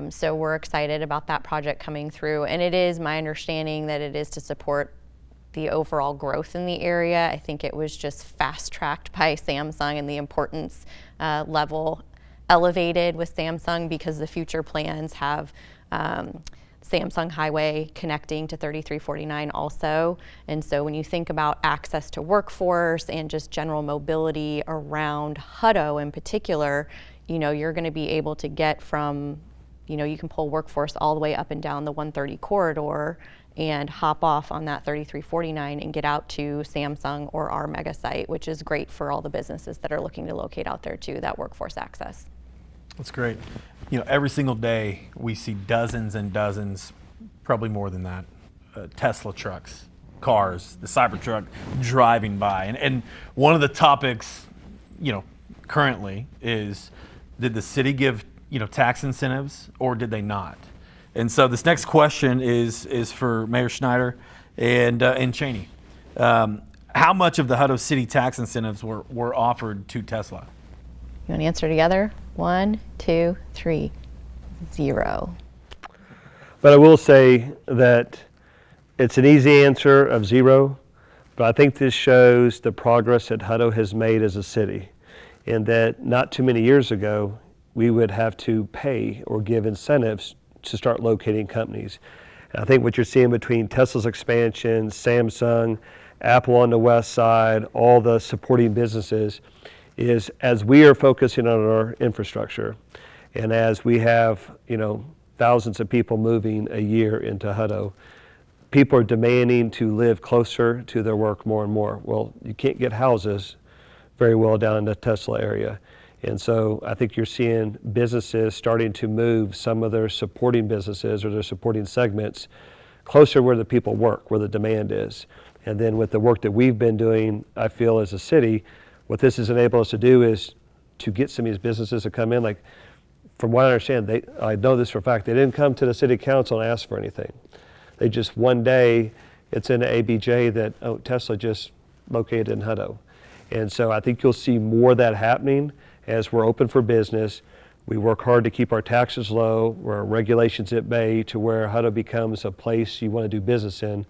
So we're excited about that project coming through, and it is my understanding that it is to support the overall growth in the area. I think it was just fast-tracked by Samsung, and the importance level elevated with Samsung because the future plans have Samsung Highway connecting to 3349 also. And so when you think about access to workforce and just general mobility around Hutto in particular, you know, you're going to be able to get from, you know, you can pull workforce all the way up and down the 130 corridor and hop off on that 3349 and get out to Samsung or our mega site, which is great for all the businesses that are looking to locate out there too, that workforce access. That's great. You know, every single day we see dozens and dozens, probably more than that, Tesla trucks, cars, the Cybertruck driving by. And one of the topics, you know, currently is, did the city give, you know, tax incentives or did they not? And so this next question is for Mayor Snyder and Cheney. How much of the Hutto City tax incentives were offered to Tesla? You want to answer together? 1, 2, 3. 0. But I will say that it's an easy answer of 0, but I think this shows the progress that Hutto has made as a city, and that not too many years ago, we would have to pay or give incentives to start locating companies. And I think what you're seeing between Tesla's expansion, Samsung, Apple on the west side, all the supporting businesses, is as we are focusing on our infrastructure, and as we have, you know, thousands of people moving a year into Hutto, people are demanding to live closer to their work more and more. Well, you can't get houses very well down in the Tesla area. And so I think you're seeing businesses starting to move some of their supporting businesses or their supporting segments closer where the people work, where the demand is. And then with the work that we've been doing, I feel as a city, what this has enabled us to do is to get some of these businesses to come in. Like, from what I understand, I know this for a fact, they didn't come to the city council and ask for anything. They just, one day, it's in the ABJ that, oh, Tesla just located in Hutto. And so I think you'll see more of that happening as we're open for business. We work hard to keep our taxes low, where our regulations at bay, to where Hutto becomes a place you want to do business in.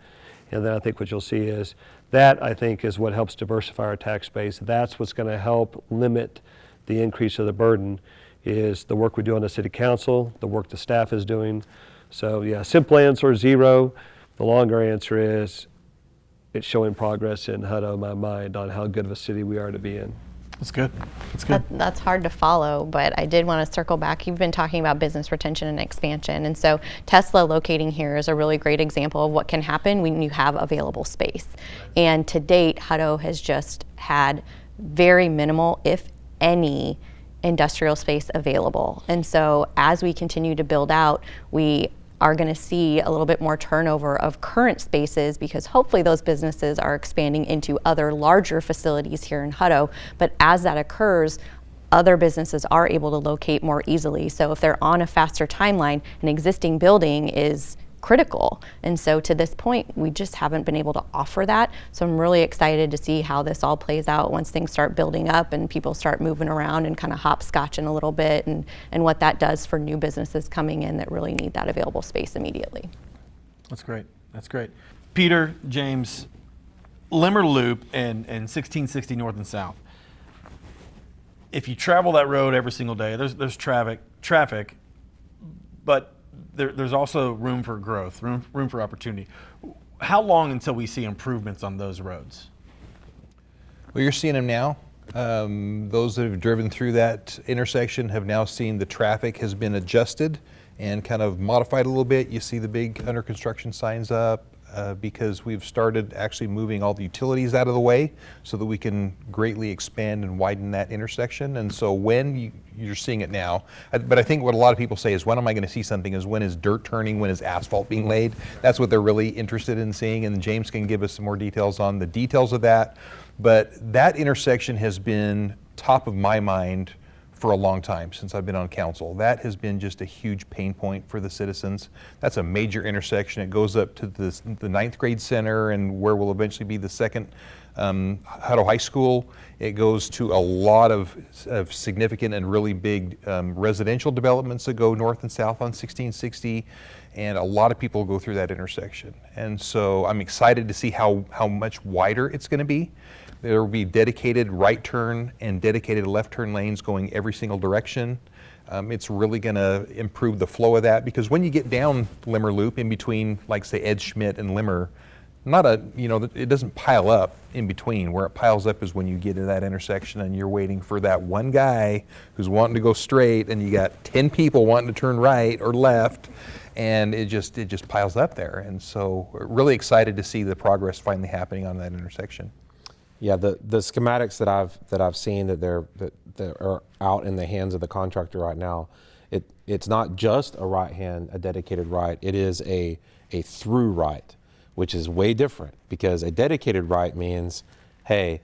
And then I think what you'll see is that, I think, is what helps diversify our tax base. That's what's going to help limit the increase of the burden, is the work we do on the city council, the work the staff is doing. So yeah, simple answer, 0. The longer answer is it's showing progress in Hutto, in my mind, on how good of a city we are to be in. That's good. That's good. That's hard to follow, but I did want to circle back. You've been talking about business retention and expansion, and so Tesla locating here is a really great example of what can happen when you have available space. And to date, Hutto has just had very minimal, if any, industrial space available. And so as we continue to build out, we are going to see a little bit more turnover of current spaces, because hopefully those businesses are expanding into other larger facilities here in Hutto. But as that occurs, other businesses are able to locate more easily. So if they're on a faster timeline, an existing building is critical. And so to this point, we just haven't been able to offer that. So I'm really excited to see how this all plays out once things start building up and people start moving around and kind of hopscotching a little bit, and what that does for new businesses coming in that really need that available space immediately. That's great. That's great. Peter, James, Limmer Loop and 1660 North and South. If you travel that road every single day, there's traffic, but there's also room for growth, room for opportunity. How long until we see improvements on those roads? Well, you're seeing them now. Those that have driven through that intersection have now seen the traffic has been adjusted and kind of modified a little bit. You see the big under construction signs up because we've started actually moving all the utilities out of the way so that we can greatly expand and widen that intersection. And so when you're seeing it now, but I think what a lot of people say is, when am I going to see something, is when is dirt turning, when is asphalt being laid? That's what they're really interested in seeing, and James can give us some more details on the details of that. But that intersection has been top of my mind for a long time since I've been on council. That has been just a huge pain point for the citizens. That's a major intersection. It goes up to the ninth grade center and where will eventually be the second Hutto High School. It goes to a lot of significant and really big residential developments that go north and south on 1660. And a lot of people go through that intersection. And so I'm excited to see how much wider it's going to be. There will be dedicated right turn and dedicated left turn lanes going every single direction. It's really going to improve the flow of that, because when you get down Limmer Loop in between, like say Ed Schmidt and Limmer, it doesn't pile up in between. Where it piles up is when you get to that intersection and you're waiting for that one guy who's wanting to go straight, and you got 10 people wanting to turn right or left, and it just piles up there. And so we're really excited to see the progress finally happening on that intersection. Yeah, the schematics that I've seen that are out in the hands of the contractor right now, it's not just a dedicated right. It is a through right, which is way different, because a dedicated right means, hey,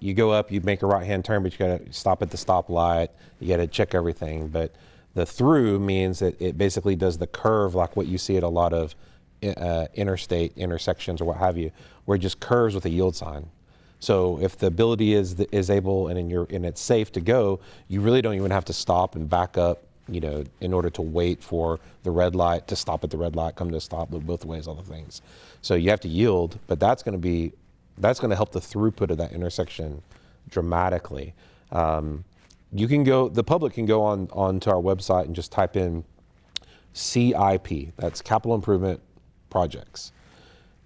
you go up, you make a right-hand turn, but you got to stop at the stoplight. You got to check everything. But the through means that it basically does the curve, like what you see at a lot of interstate intersections or what have you, where it just curves with a yield sign. So if the ability is able and it's safe to go, you really don't even have to stop and back up, in order to wait for the red light to stop at the red light, come to a stop, look both ways, all the things. So you have to yield, but that's going to help the throughput of that intersection dramatically. The public can go onto our website and just type in CIP, that's Capital Improvement Projects.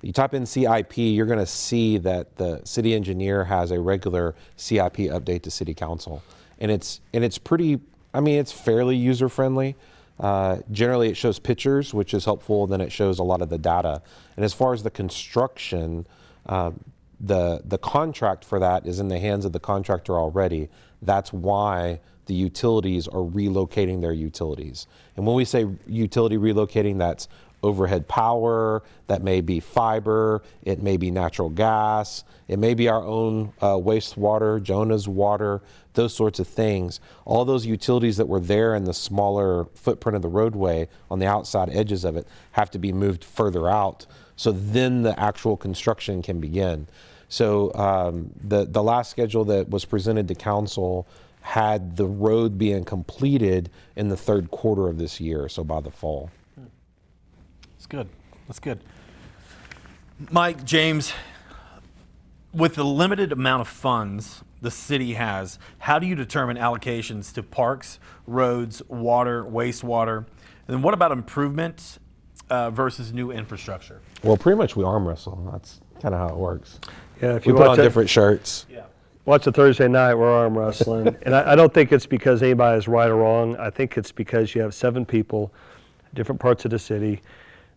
You type in CIP, you're going to see that the city engineer has a regular CIP update to city council. And it's pretty, it's fairly user friendly. Generally it shows pictures, which is helpful. Then it shows a lot of the data. And as far as the construction, the contract for that is in the hands of the contractor already. That's why the utilities are relocating their utilities. And when we say utility relocating, that's overhead power, that may be fiber, it may be natural gas, it may be our own wastewater, Jonah's water, those sorts of things. All those utilities that were there in the smaller footprint of the roadway on the outside edges of it have to be moved further out, so then the actual construction can begin. So the last schedule that was presented to council had the road being completed in the third quarter of this year, so by the fall. That's good. Mike, James, with the limited amount of funds the city has, how do you determine allocations to parks, roads, water, wastewater? And then what about improvement versus new infrastructure? Well, pretty much we arm wrestle. That's kind of how it works. Yeah, if We you put on watch it, different shirts. Yeah. watch a Thursday night, we're arm wrestling. And I don't think it's because anybody is right or wrong. I think it's because you have 7 people, different parts of the city,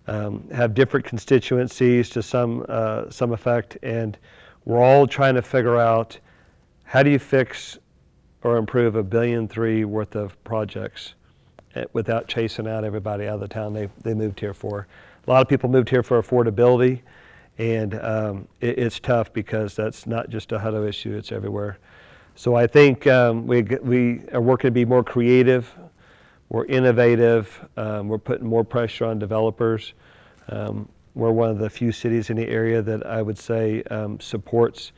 have different constituencies to some effect, and we're all trying to figure out how do you fix or improve $1.3 billion worth of projects without chasing out everybody out of the town they moved here for. A lot of people moved here for affordability, and it's tough because that's not just a Hutto issue, it's everywhere. So I think we are working to be more creative, more innovative, we're putting more pressure on developers. We're one of the few cities in the area that I would say supports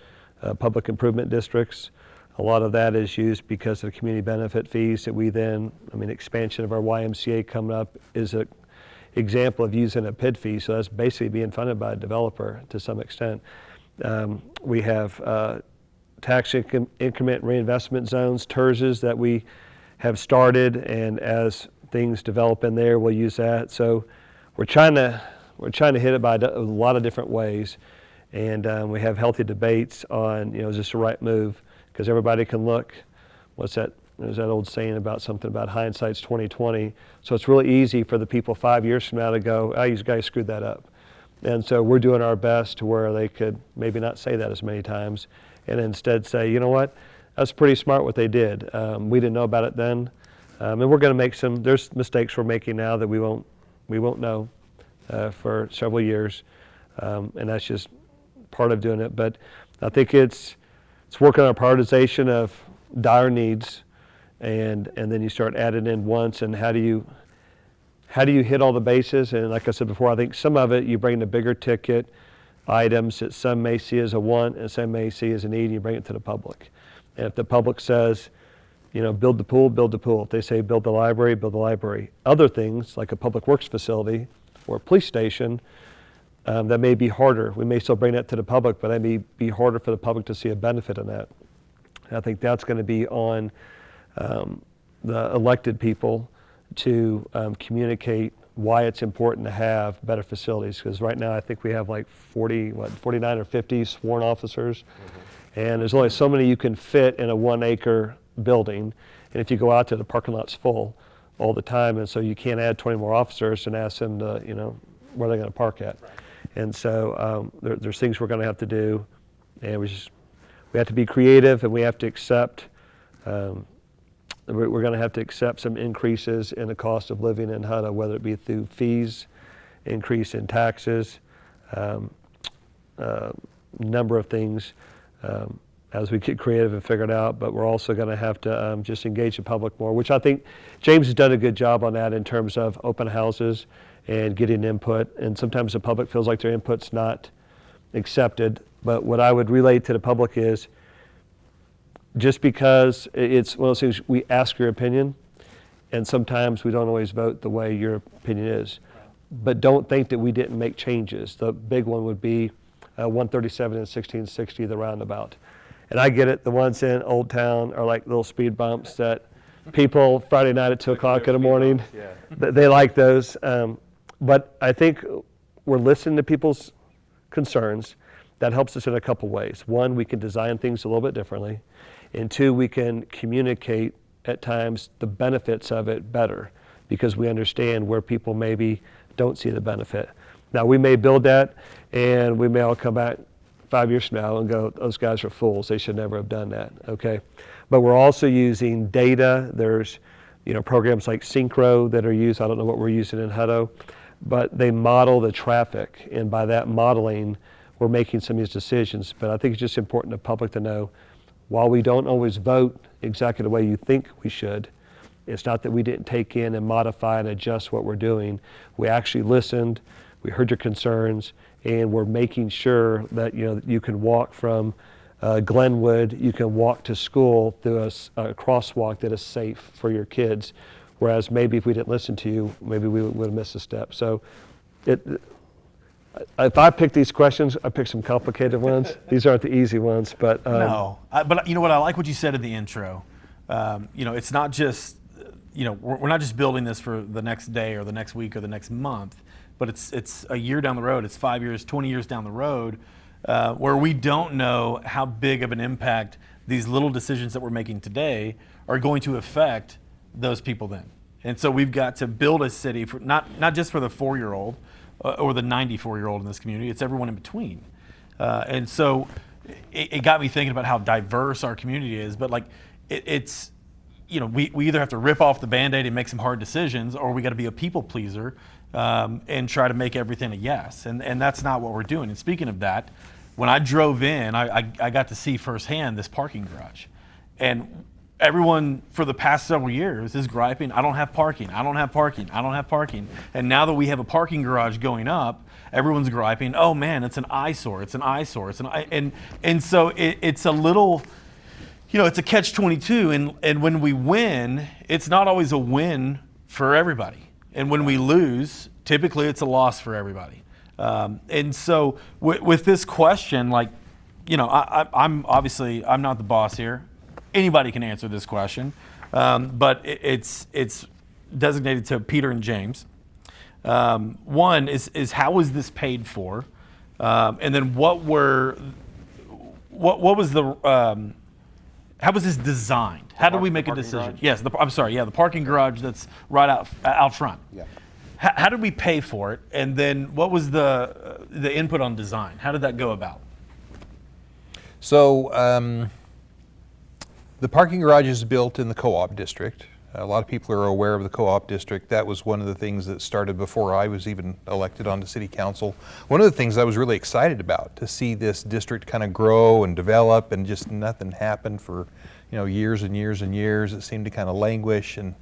public improvement districts. A lot of that is used because of community benefit fees that we then, expansion of our YMCA coming up is an example of using a PID fee, so that's basically being funded by a developer to some extent. We have tax increment reinvestment zones, TERZs, that we have started, and as things develop in there, we'll use that. So we're trying to hit it by a lot of different ways, and we have healthy debates on, is this the right move? Because everybody can look. There's that old saying about something about hindsight's 20/20. So it's really easy for the people 5 years from now to go, oh, you guys screwed that up. And so we're doing our best to where they could maybe not say that as many times, and instead say, you know what, that's pretty smart what they did. We didn't know about it then, and we're going to make there's mistakes we're making now that we won't know for several years, and that's just part of doing it. But I think it's working on a prioritization of dire needs, and then you start adding in wants, and how do you hit all the bases? And like I said before, I think some of it you bring the bigger ticket items that some may see as a want and some may see as a need, and you bring it to the public. And if the public says, build the pool, build the pool. If they say build the library, build the library. Other things like a public works facility or a police station, that may be harder. We may still bring that to the public, but it may be harder for the public to see a benefit in that. And I think that's going to be on the elected people to communicate why it's important to have better facilities. Because right now I think we have like 49 or 50 sworn officers, and there's only so many you can fit in a 1 acre building. And if you go out to the parking lot's full all the time, and so you can't add 20 more officers and ask them to, where they're going to park at. Right. And so there's things we're going to have to do, and we have to be creative, and we have to accept. We're going to have to accept some increases in the cost of living in Hutto, whether it be through fees, increase in taxes, number of things as we get creative and figure it out. But we're also going to have to just engage the public more, which I think James has done a good job on that in terms of open houses and getting input. And sometimes the public feels like their input's not accepted. But what I would relay to the public is, just because it's one of those things, we ask your opinion, and sometimes we don't always vote the way your opinion is. But don't think that we didn't make changes. The big one would be 137 and 1660, the roundabout. And I get it, the ones in Old Town are like little speed bumps that people Friday night at 2 o'clock in the morning, they like those. But I think we're listening to people's concerns. That helps us in a couple ways. One, we can design things a little bit differently. And two, we can communicate at times the benefits of it better because we understand where people maybe don't see the benefit. Now, we may build that, and we may all come back 5 years from now and go, those guys are fools. They should never have done that, okay? But we're also using data. There's, programs like Synchro that are used. I don't know what we're using in Hutto, but they model the traffic, and by that modeling, we're making some of these decisions. But I think it's just important to the public to know, while we don't always vote exactly the way you think we should, it's not that we didn't take in and modify and adjust what we're doing. We actually listened, we heard your concerns, and we're making sure that you can walk from Glenwood, you can walk to school through a crosswalk that is safe for your kids. Whereas maybe if we didn't listen to you, maybe we would have missed a step. So if I pick these questions, I pick some complicated ones. These aren't the easy ones, but no. But you know what? I like what you said in the intro. It's not just we're not just building this for the next day or the next week or the next month, but it's a year down the road. It's 5 years, 20 years down the road, where we don't know how big of an impact these little decisions that we're making today are going to affect those people then. And so we've got to build a city for not just for the 4-year-old. Or the 94-year-old in this community, it's everyone in between. And so it got me thinking about how diverse our community is, but it's we either have to rip off the Band-Aid and make some hard decisions, or we got to be a people pleaser and try to make everything a yes. And that's not what we're doing. And speaking of that, when I drove in, I got to see firsthand this parking garage. And everyone for the past several years is griping, I don't have parking, I don't have parking, I don't have parking. And now that we have a parking garage going up, everyone's griping, oh man, it's an eyesore, it's an eyesore, and so it's a little, it's a catch-22, and when we win, it's not always a win for everybody. And when we lose, typically it's a loss for everybody. And so with this question, I'm obviously, I'm not the boss here. Anybody can answer this question, but it's designated to Peter and James. One is how was this paid for, and then what was the how was this designed? How did we make a decision? Garage? Yes, the parking garage that's right out front. Yeah. How did we pay for it, and then what was the input on design? How did that go about? So the parking garage is built in the co-op district. A lot of people are aware of the co-op district. That was one of the things that started before I was even elected onto city council. One of the things I was really excited about, to see this district kind of grow and develop, and just nothing happened for years and years and years. It seemed to kind of languish, and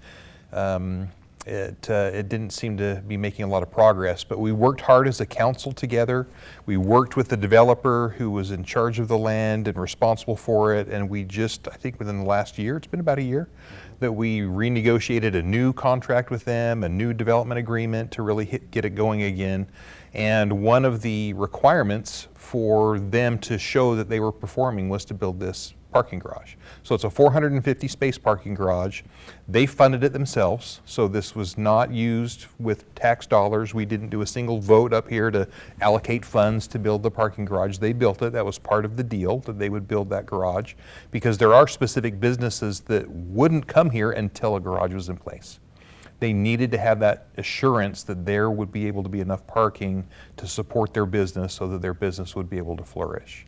it didn't seem to be making a lot of progress. But we worked hard as a council together. We worked with the developer who was in charge of the land and responsible for it, and we just, I think within the last year, it's been about a year, that we renegotiated a new contract with them, a new development agreement to really get it going again. And one of the requirements for them to show that they were performing was to build this parking garage. So it's a 450 space parking garage. They funded it themselves, so this was not used with tax dollars. We didn't do a single vote up here to allocate funds to build the parking garage. They built it. That was part of the deal, that they would build that garage, because there are specific businesses that wouldn't come here until a garage was in place. They needed to have that assurance that there would be able to be enough parking to support their business so that their business would be able to flourish.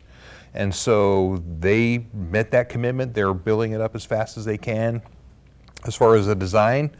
And so they met that commitment. They're building it up as fast as they can. As far as the design,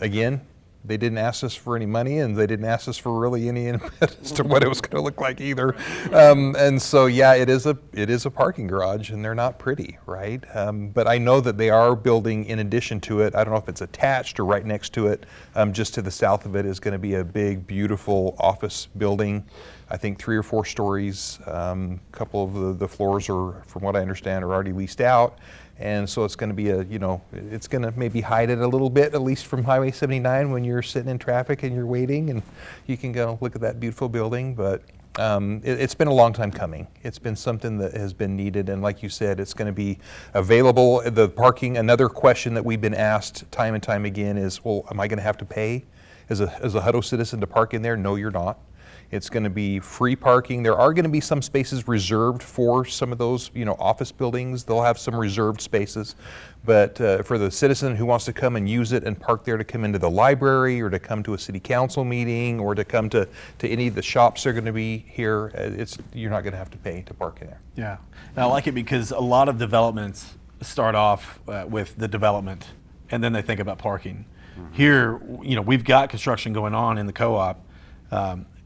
again, they didn't ask us for any money, and they didn't ask us for really any input as to what it was going to look like either. And so, yeah, it is a parking garage, and they're not pretty, right? But I know that they are building in addition to it. I don't know if it's attached or right next to it. Just to the south of it is going to be a big, beautiful office building. I think 3 or 4 stories. A couple of the floors are, from what I understand, are already leased out. And so it's going to be it's going to maybe hide it a little bit, at least from Highway 79 when you're sitting in traffic and you're waiting, and you can go look at that beautiful building. But it's been a long time coming. It's been something that has been needed, and like you said, it's going to be available. The parking, another question that we've been asked time and time again is, well, am I going to have to pay as a Hutto citizen to park in there? No, you're not. It's going to be free parking. There are going to be some spaces reserved for some of those, office buildings. They'll have some reserved spaces. But for the citizen who wants to come and use it and park there to come into the library or to come to a city council meeting or to come to any of the shops that are going to be here, you're not going to have to pay to park in there. Yeah, and I like it because a lot of developments start off with the development, and then they think about parking. Mm-hmm. Here, we've got construction going on in the co-op.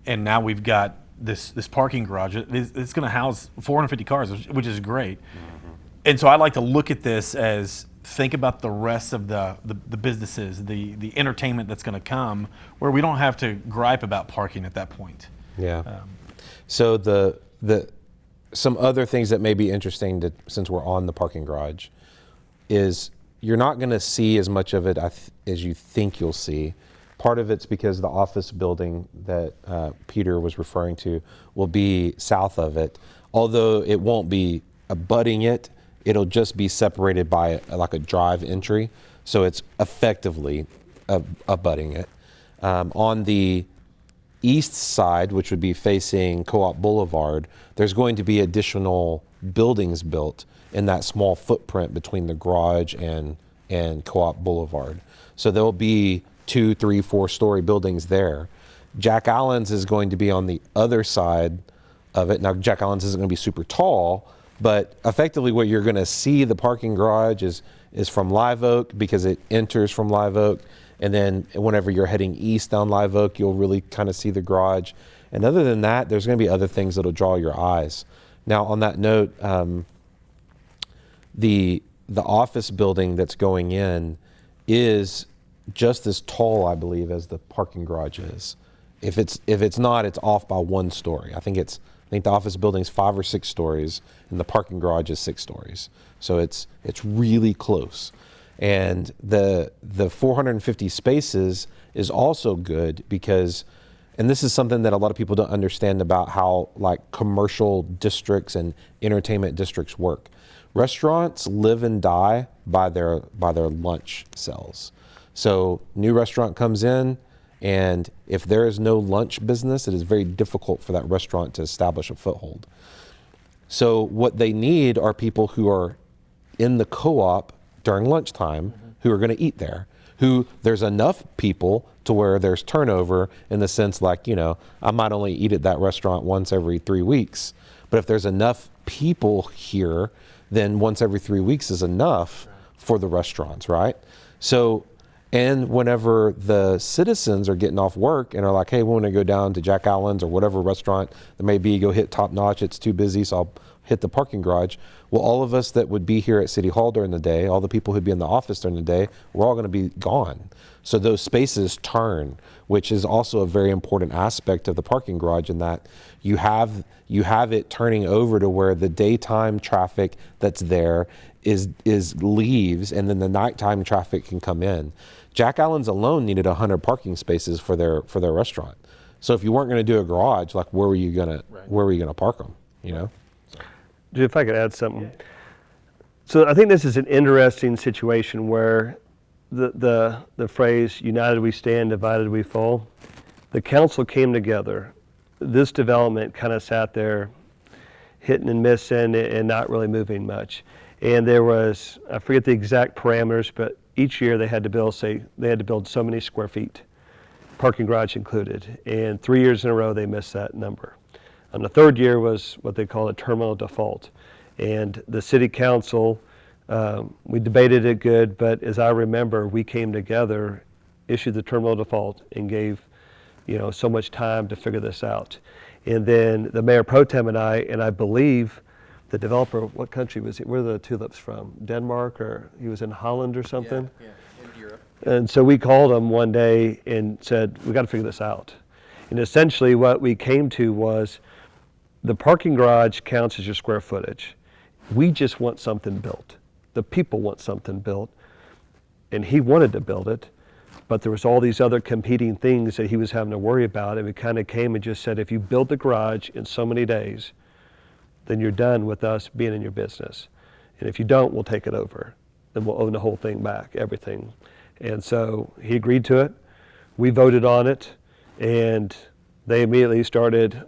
And now we've got this parking garage. It's going to house 450 cars, which is great. Mm-hmm. And so I like to look at this as, think about the rest of the businesses, the entertainment that's going to come, where we don't have to gripe about parking at that point. Yeah. So the some other things that may be interesting since we're on the parking garage is you're not going to see as much of it as you think you'll see. Part of it's because the office building that Peter was referring to will be south of it. Although it won't be abutting it, it'll just be separated by like a drive entry. So it's effectively abutting it. On the east side, which would be facing Co-op Boulevard, there's going to be additional buildings built in that small footprint between the garage and Co-op Boulevard. So there'll be 2, 3, 4-story buildings there. Jack Allen's is going to be on the other side of it. Now, Jack Allen's isn't going to be super tall, but effectively what you're going to see the parking garage is from Live Oak, because it enters from Live Oak. And then whenever you're heading east down Live Oak, you'll really kind of see the garage. And other than that, there's going to be other things that'll draw your eyes. Now, on that note, the the office building that's going in is just as tall, I believe, as the parking garage is. If it's not, it's off by 1 story. I think the office building's 5 or 6 stories, and the parking garage is 6 stories. So it's really close. And the 450 spaces is also good because, and this is something that a lot of people don't understand about how like commercial districts and entertainment districts work. Restaurants live and die by their lunch sales. So new restaurant comes in, and if there is no lunch business, it is very difficult for that restaurant to establish a foothold. So what they need are people who are in the co-op during lunchtime who are going to eat there, who there's enough people to where there's turnover in the sense like, I might only eat at that restaurant once every 3 weeks, but if there's enough people here, then once every 3 weeks is enough for the restaurants, right? So, and whenever the citizens are getting off work and are like, hey, we want to go down to Jack Allen's or whatever restaurant there may be, go hit Top Notch, it's too busy, so I'll hit the parking garage. Well, all of us that would be here at City Hall during the day, all the people who'd be in the office during the day, we're all going to be gone. So those spaces turn, which is also a very important aspect of the parking garage in that you have it turning over to where the daytime traffic that's there is leaves, and then the nighttime traffic can come in. Jack Allen's alone needed 100 parking spaces for their restaurant. So if you weren't going to do a garage, like where were you going to park them? If I could add something. So I think this is an interesting situation where the phrase, united we stand, divided we fall, the council came together. This development kind of sat there hitting and missing and not really moving much. And there was, I forget the exact parameters, but each year they had to build so many square feet, parking garage included. And 3 years in a row they missed that number. And the third year was what they call a terminal default. And the city council, we debated it good, but as I remember, we came together, issued the terminal default, and gave so much time to figure this out. And then the mayor pro tem and I believe the developer, what country was he? Where are the tulips from? Denmark, or he was in Holland or something? Yeah, in Europe. And so we called him one day and said, we got to figure this out. And essentially what we came to was, the parking garage counts as your square footage. We just want something built. The people want something built. And he wanted to build it, but there was all these other competing things that he was having to worry about. And we kind of came and just said, if you build the garage in so many days, then you're done with us being in your business. And if you don't, we'll take it over. Then we'll own the whole thing back, everything. And so he agreed to it. We voted on it, and they immediately started,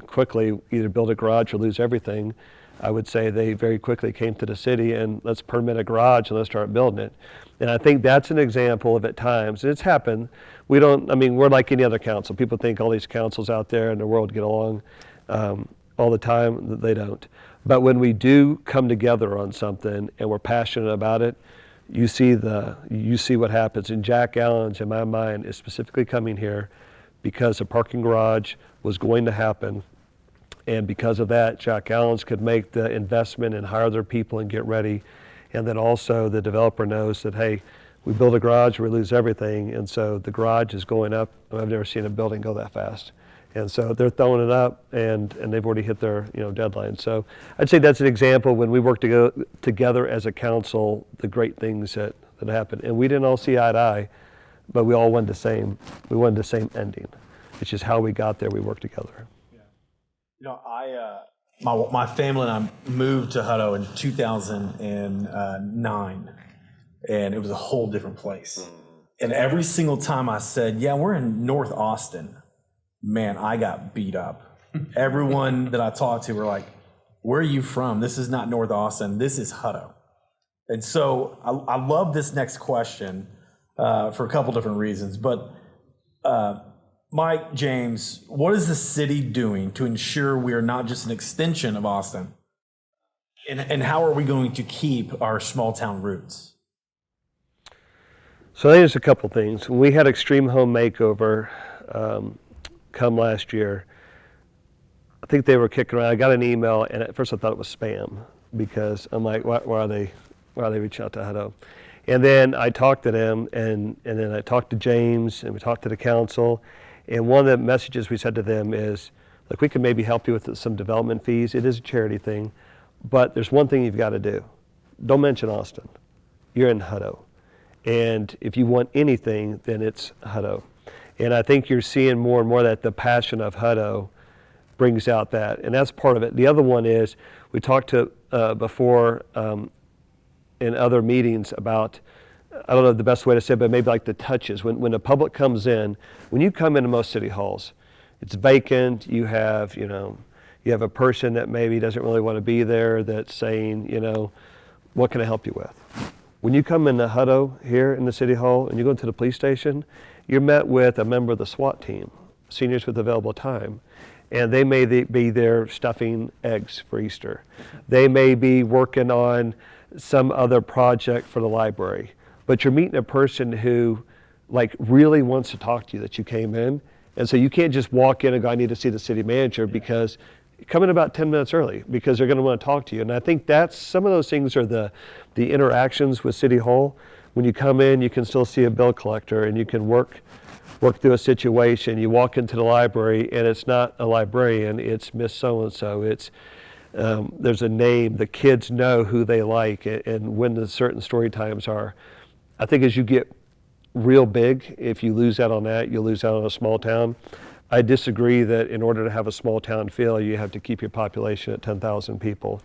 quickly, either build a garage or lose everything. I would say they very quickly came to the city and let's permit a garage and let's start building it. And I think that's an example of at times, and it's happened, we're like any other council. People think all these councils out there in the world get along all the time. They don't. But when we do come together on something and we're passionate about it, you see what happens. And Jack Allen's, in my mind, is specifically coming here because a parking garage was going to happen. And because of that, Jack Allen's could make the investment and hire their people and get ready. And then also the developer knows that, hey, we build a garage, we lose everything. And so the garage is going up. I've never seen a building go that fast. And so they're throwing it up, and they've already hit their deadline. So I'd say that's an example when we work together as a council, the great things that happen. And we didn't all see eye to eye, but we all wanted the same. We wanted the same ending. It's just how we got there. We worked together. My family and I moved to Hutto in 2009, and it was a whole different place. And every single time I said, yeah, we're in North Austin, man, I got beat up. Everyone that I talked to were like, where are you from? This is not North Austin. This is Hutto. And so I love this next question for a couple different reasons. But Mike, James, what is the city doing to ensure we are not just an extension of Austin? And how are we going to keep our small town roots? So I think there's a couple things. When we had Extreme Home Makeover come last year, I think they were kicking around. I got an email, and at first I thought it was spam because I'm like, why are they while they reach out to Hutto. And then I talked to them, and then I talked to James, and we talked to the council. And one of the messages we said to them is, look, we can maybe help you with some development fees. It is a charity thing, but there's one thing you've got to do. Don't mention Austin. You're in Hutto. And if you want anything, then it's Hutto. And I think you're seeing more and more that the passion of Hutto brings out that, and that's part of it. The other one is, we talked to before in other meetings about, I don't know the best way to say it, but maybe like the touches. When the public comes in, when you come into most city halls, it's vacant. You have a person that maybe doesn't really want to be there that's saying, what can I help you with? When you come into Hutto here in the city hall and you go into the police station, you're met with a member of the SWAT team, seniors with available time. And they may be there stuffing eggs for Easter. They may be working on some other project for the library. But you're meeting a person who really wants to talk to you, that you came in. And so you can't just walk in and go, I need to see the city manager, because come in about 10 minutes early, because they're going to want to talk to you. And I think that's, some of those things are the interactions with City Hall. When you come in, you can still see a bill collector, and you can work through a situation. You walk into the library, and it's not a librarian, it's Miss So-and-so. It's there's a name, the kids know who they like, and when the certain story times are. I think as you get real big, if you lose out on that, you'll lose out on a small town. I disagree that in order to have a small town feel, you have to keep your population at 10,000 people.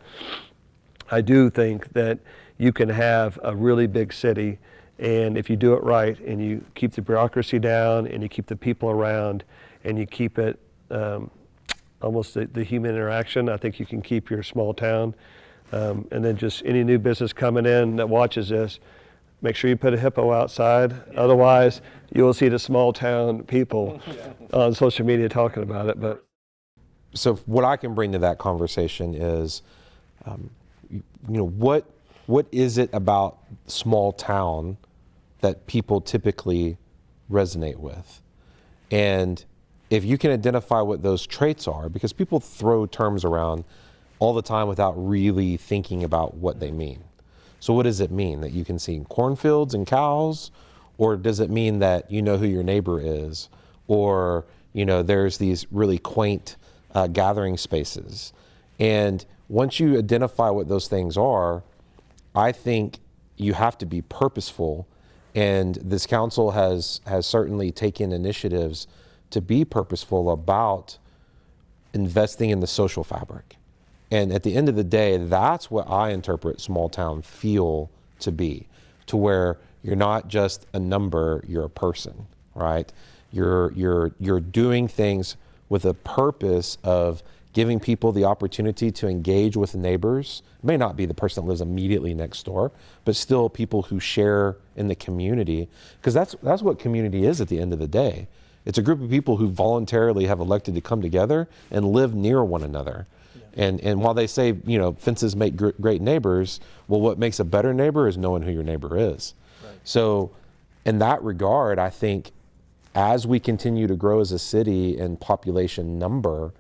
I do think that you can have a really big city, and if you do it right, and you keep the bureaucracy down, and you keep the people around, and you keep it almost the human interaction, I think you can keep your small town. And then just any new business coming in that watches this, make sure you put a hippo outside. Otherwise, you will see the small town people on social media talking about it. But So what I can bring to that conversation is, what is it about small town that people typically resonate with? And if you can identify what those traits are, because people throw terms around all the time without really thinking about what they mean. So what does it mean? That you can see cornfields and cows? Or does it mean that you know who your neighbor is? Or, there's these really quaint gathering spaces. And once you identify what those things are, I think you have to be purposeful. And this council has certainly taken initiatives to be purposeful about investing in the social fabric. And at the end of the day, that's what I interpret small town feel to be, to where you're not just a number, you're a person, right? You're doing things with a purpose of giving people the opportunity to engage with neighbors. It may not be the person that lives immediately next door, but still people who share in the community, because that's what community is at the end of the day. It's a group of people who voluntarily have elected to come together and live near one another. Yeah. And while they say, fences make great neighbors, well, what makes a better neighbor is knowing who your neighbor is. Right. So in that regard, I think as we continue to grow as a city in population number,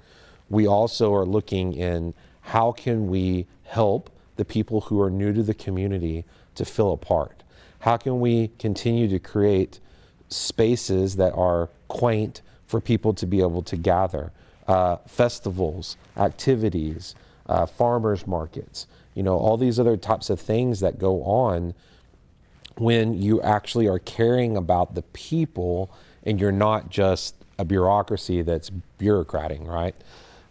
we also are looking in how can we help the people who are new to the community to feel a part? How can we continue to create spaces that are quaint for people to be able to gather? Festivals, activities, farmers markets, all these other types of things that go on when you actually are caring about the people and you're not just a bureaucracy that's bureaucrating, right?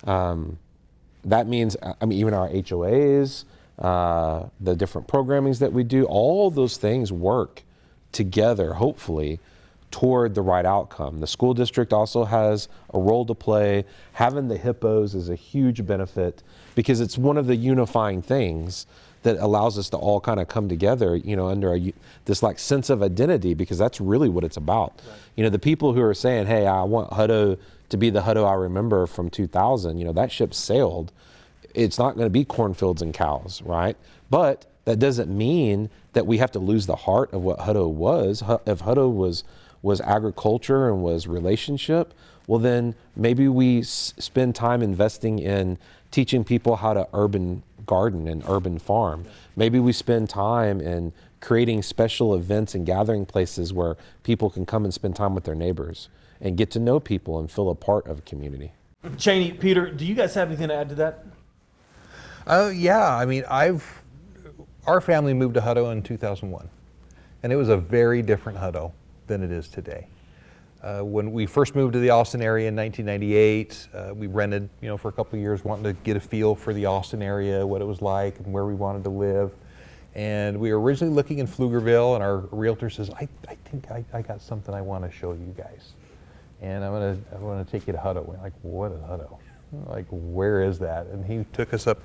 That means, even our HOAs, the different programmings that we do, all those things work together, hopefully, toward the right outcome. The school district also has a role to play. Having the hippos is a huge benefit because it's one of the unifying things that allows us to all kind of come together, under this sense of identity, because that's really what it's about. Right. The people who are saying, hey, I want Hutto to be the Hutto I remember from 2000, that ship sailed. It's not going to be cornfields and cows, right? But that doesn't mean that we have to lose the heart of what Hutto was. If Hutto was agriculture and was relationship, well then maybe we spend time investing in teaching people how to urban garden and urban farm. Maybe we spend time in creating special events and gathering places where people can come and spend time with their neighbors and get to know people and feel a part of a community. Cheney, Peter, do you guys have anything to add to that? Yeah, I mean, our family moved to Hutto in 2001, and it was a very different Hutto than it is today. When we first moved to the Austin area in 1998, we rented, for a couple of years, wanting to get a feel for the Austin area, what it was like, and where we wanted to live. And we were originally looking in Pflugerville, and our realtor says, I think I got something I want to show you guys. And I want to take you to Hutto. We're like, what is Hutto? Like, where is that? And he took us up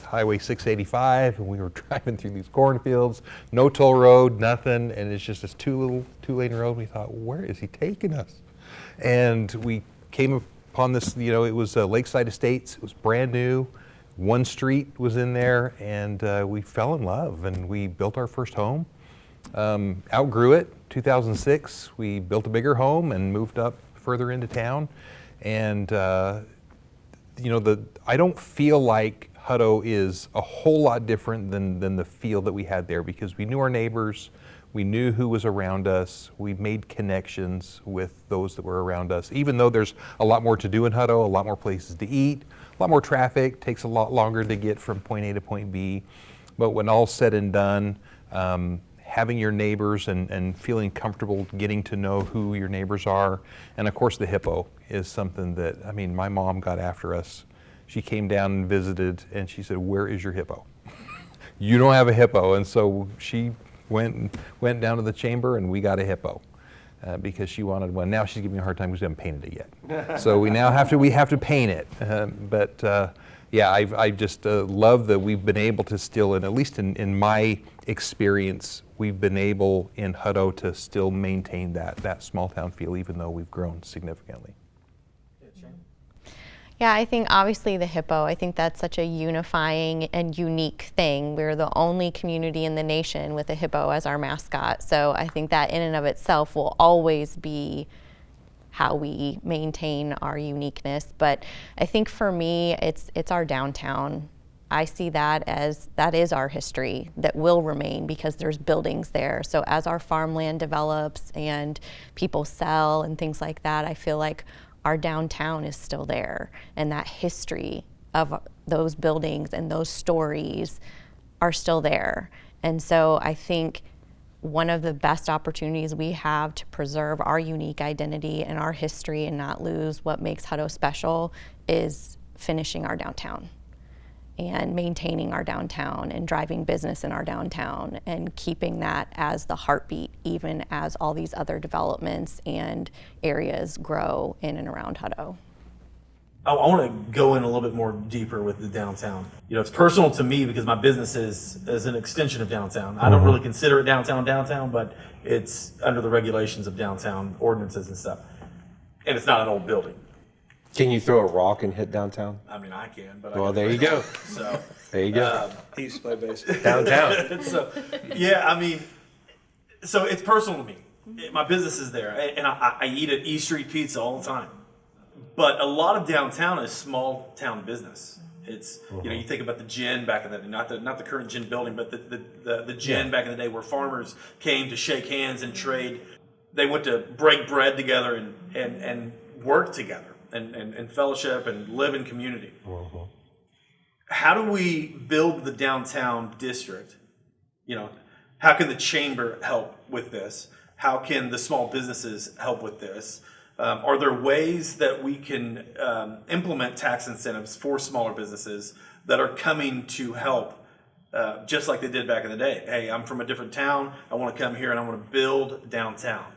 Highway 685, and we were driving through these cornfields, no toll road, nothing, and it's just this two-lane road. We thought, where is he taking us? And we came upon this, it was Lakeside Estates. It was brand new. One street was in there, and we fell in love, and we built our first home. Outgrew it. 2006, we built a bigger home and moved up further into town. And I don't feel like Hutto is a whole lot different than the feel that we had there, because we knew our neighbors, we knew who was around us, we made connections with those that were around us. Even though there's a lot more to do in Hutto, a lot more places to eat, a lot more traffic, takes a lot longer to get from point A to point B. But when all's said and done, having your neighbors and feeling comfortable getting to know who your neighbors are. And of course the hippo is something that, my mom got after us. She came down and visited, and she said, where is your hippo? You don't have a hippo. And so she went down to the chamber, and we got a hippo because she wanted one. Now she's giving me a hard time because we haven't painted it yet. So we have to paint it. I just love that we've been able to still, and at least in my experience, we've been able in Hutto to still maintain that small town feel, even though we've grown significantly. Yeah, I think obviously the hippo, I think that's such a unifying and unique thing. We're the only community in the nation with a hippo as our mascot. So I think that in and of itself will always be how we maintain our uniqueness. But I think for me, it's our downtown. I see that is our history that will remain because there's buildings there. So as our farmland develops and people sell and things like that, I feel like our downtown is still there, and that history of those buildings and those stories are still there. And so I think one of the best opportunities we have to preserve our unique identity and our history and not lose what makes Hutto special is finishing our downtown and maintaining our downtown and driving business in our downtown and keeping that as the heartbeat, even as all these other developments and areas grow in and around Hutto. I want to go in a little bit more deeper with the downtown. It's personal to me because my business is an extension of downtown. I don't really consider it downtown, but it's under the regulations of downtown ordinances and stuff. And it's not an old building. Can you throw a rock and hit downtown? I can, but well, there you go. So there you go. He used to play baseball. Downtown. So it's personal to me. My business is there, and I eat at E Street Pizza all the time. But a lot of downtown is small town business. It's you think about the gin back in the day, not the current gin building, but the gin back in the day where farmers came to shake hands and trade. They went to break bread together and work together. And fellowship and live in community. How do we build the downtown district? How can the chamber help with this? How can the small businesses help with this? Are there ways that we can implement tax incentives for smaller businesses that are coming to help, just like they did back in the day? Hey, I'm from a different town. I want to come here and I want to build downtown.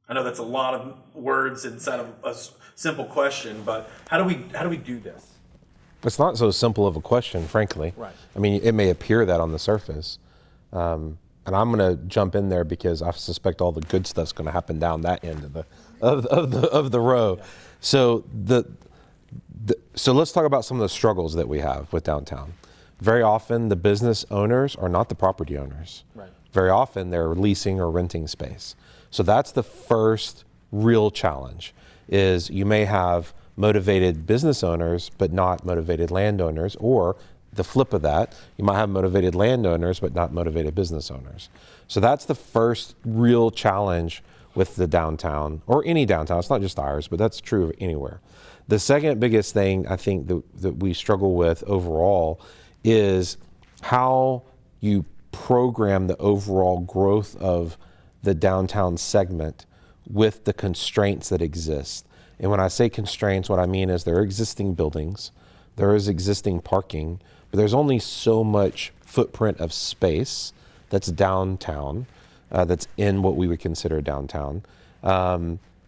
I know that's a lot of words inside of a simple question, but how do we do this? It's not so simple of a question, frankly. Right. It may appear that on the surface, and I'm going to jump in there because I suspect all the good stuff's going to happen down that end of the row. Yeah. So so let's talk about some of the struggles that we have with downtown. Very often, the business owners are not the property owners. Right. Very often, they're leasing or renting space. So that's the first real challenge, is you may have motivated business owners, but not motivated landowners, or the flip of that, you might have motivated landowners, but not motivated business owners. So that's the first real challenge with the downtown, or any downtown. It's not just ours, but that's true of anywhere. The second biggest thing I think that we struggle with overall is how you program the overall growth of the downtown segment with the constraints that exist. And when I say constraints, what I mean is there are existing buildings, there is existing parking, but there's only so much footprint of space that's downtown, that's in what we would consider downtown.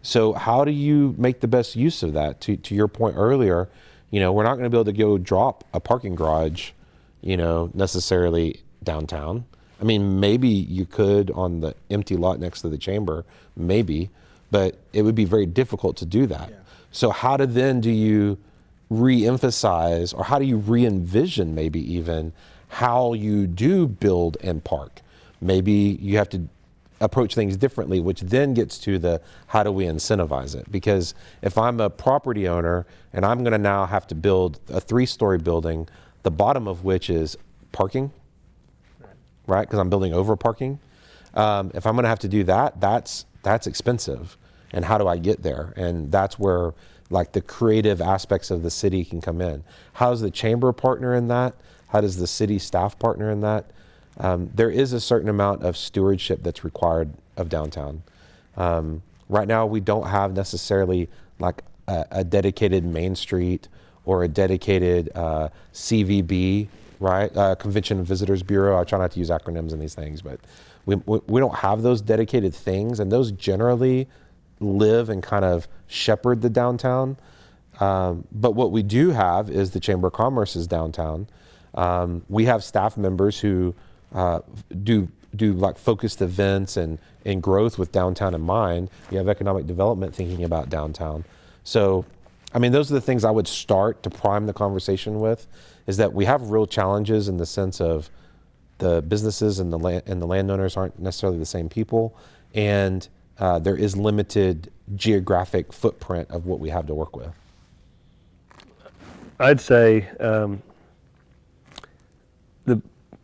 So how do you make the best use of that? To your point earlier, we're not going to be able to go drop a parking garage, necessarily downtown. I mean, maybe you could on the empty lot next to the chamber, maybe, but it would be very difficult to do that. Yeah. So how do you re-emphasize, or how do you re-envision maybe even how you do build and park? Maybe you have to approach things differently, which then gets to the how do we incentivize it? Because if I'm a property owner and I'm going to now have to build a 3-story building, the bottom of which is parking, right? Because I'm building over parking. If I'm going to have to do that, that's expensive. And how do I get there? And that's where like the creative aspects of the city can come in. How does the chamber partner in that? How does the city staff partner in that? There is a certain amount of stewardship that's required of downtown. Right now, we don't have necessarily like a dedicated Main Street or a dedicated CVB, right? Convention and Visitors Bureau. I try not to use acronyms in these things, but we don't have those dedicated things, and those generally live and kind of shepherd the downtown. But what we do have is the Chamber of Commerce's downtown. We have staff members who do like focused events and growth with downtown in mind. You have economic development thinking about downtown. So, I mean, those are the things I would start to prime the conversation with, is that we have real challenges in the sense of the businesses and the landowners aren't necessarily the same people, and there is limited geographic footprint of what we have to work with. I'd say,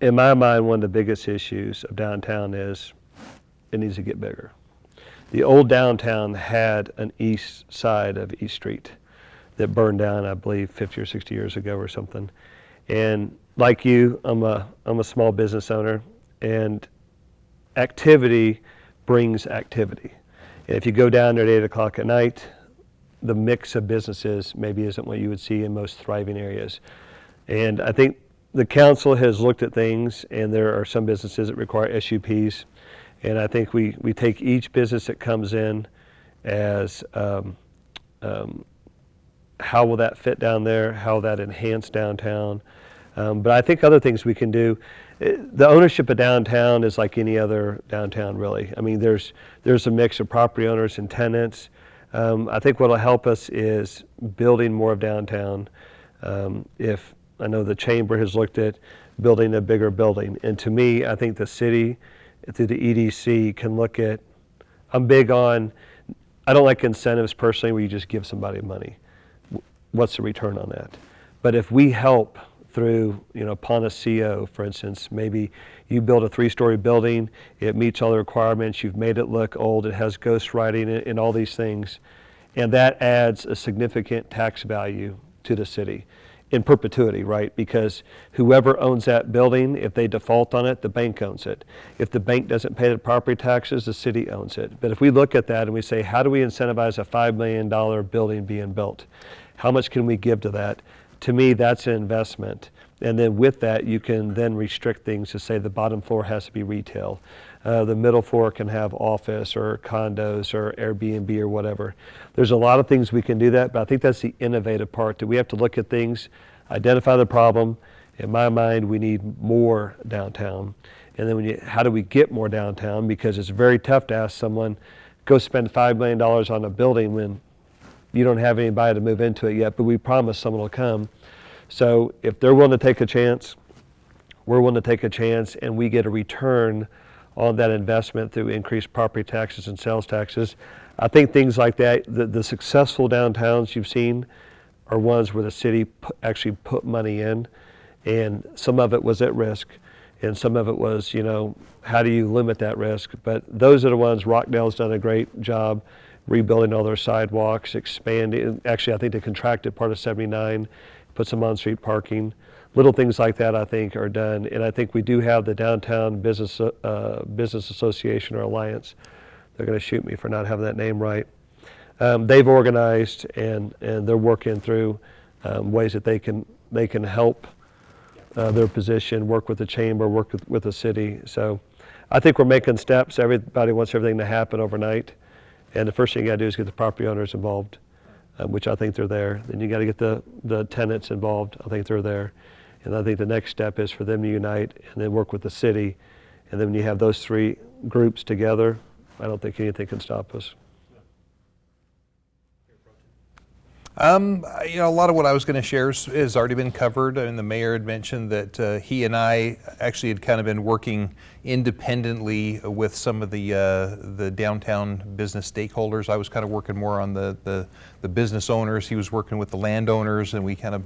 in my mind, one of the biggest issues of downtown is it needs to get bigger. The old downtown had an east side of East Street that burned down, I believe, 50 or 60 years ago or something. And like you, I'm a small business owner, and activity brings activity. And if you go down there at 8 o'clock at night, the mix of businesses maybe isn't what you would see in most thriving areas. And I think the council has looked at things, and there are some businesses that require SUPs. And I think we take each business that comes in as how will that fit down there, how will that enhance downtown. But I think other things we can do. The ownership of downtown is like any other downtown, really. I mean, there's a mix of property owners and tenants. I think what will help us is building more of downtown. If I know the chamber has looked at building a bigger building, and to me, I think the city through the EDC can look at. I'm big on. I don't like incentives personally, where you just give somebody money. What's the return on that? But if we help through, Panaceo, for instance, maybe you build a 3-story building, it meets all the requirements, you've made it look old, it has ghost writing and all these things, and that adds a significant tax value to the city in perpetuity, right? Because whoever owns that building, if they default on it, the bank owns it. If the bank doesn't pay the property taxes, the city owns it. But if we look at that and we say, how do we incentivize a $5 million building being built? How much can we give to that? To me, that's an investment. And then with that, you can then restrict things to say the bottom floor has to be retail. The middle floor can have office or condos or Airbnb or whatever. There's a lot of things we can do that, but I think that's the innovative part, that we have to look at things, identify the problem. In my mind, we need more downtown. And then how do we get more downtown? Because it's very tough to ask someone, go spend $5 million on a building when you don't have anybody to move into it yet, but we promise someone will come. So if they're willing to take a chance, we're willing to take a chance, and we get a return on that investment through increased property taxes and sales taxes. I think things like that, the successful downtowns you've seen are ones where the city actually put money in, and some of it was at risk, and some of it was, how do you limit that risk? But those are the ones. Rockdale's done a great job rebuilding all their sidewalks, expanding. Actually, I think they contracted part of 79, put some on-street parking. Little things like that, I think, are done. And I think we do have the Downtown Business Association or Alliance. They're going to shoot me for not having that name right. They've organized and they're working through ways that they can help their position, work with the chamber, work with the city. So I think we're making steps. Everybody wants everything to happen overnight. And the first thing you got to do is get the property owners involved, which I think they're there. Then you got to get the tenants involved. I think they're there. And I think the next step is for them to unite and then work with the city. And then when you have those three groups together, I don't think anything can stop us. A lot of what I was going to share has already been covered. And the mayor had mentioned that he and I actually had kind of been working independently with some of the downtown business stakeholders. I was kind of working more on the business owners. He was working with the landowners, and we kind of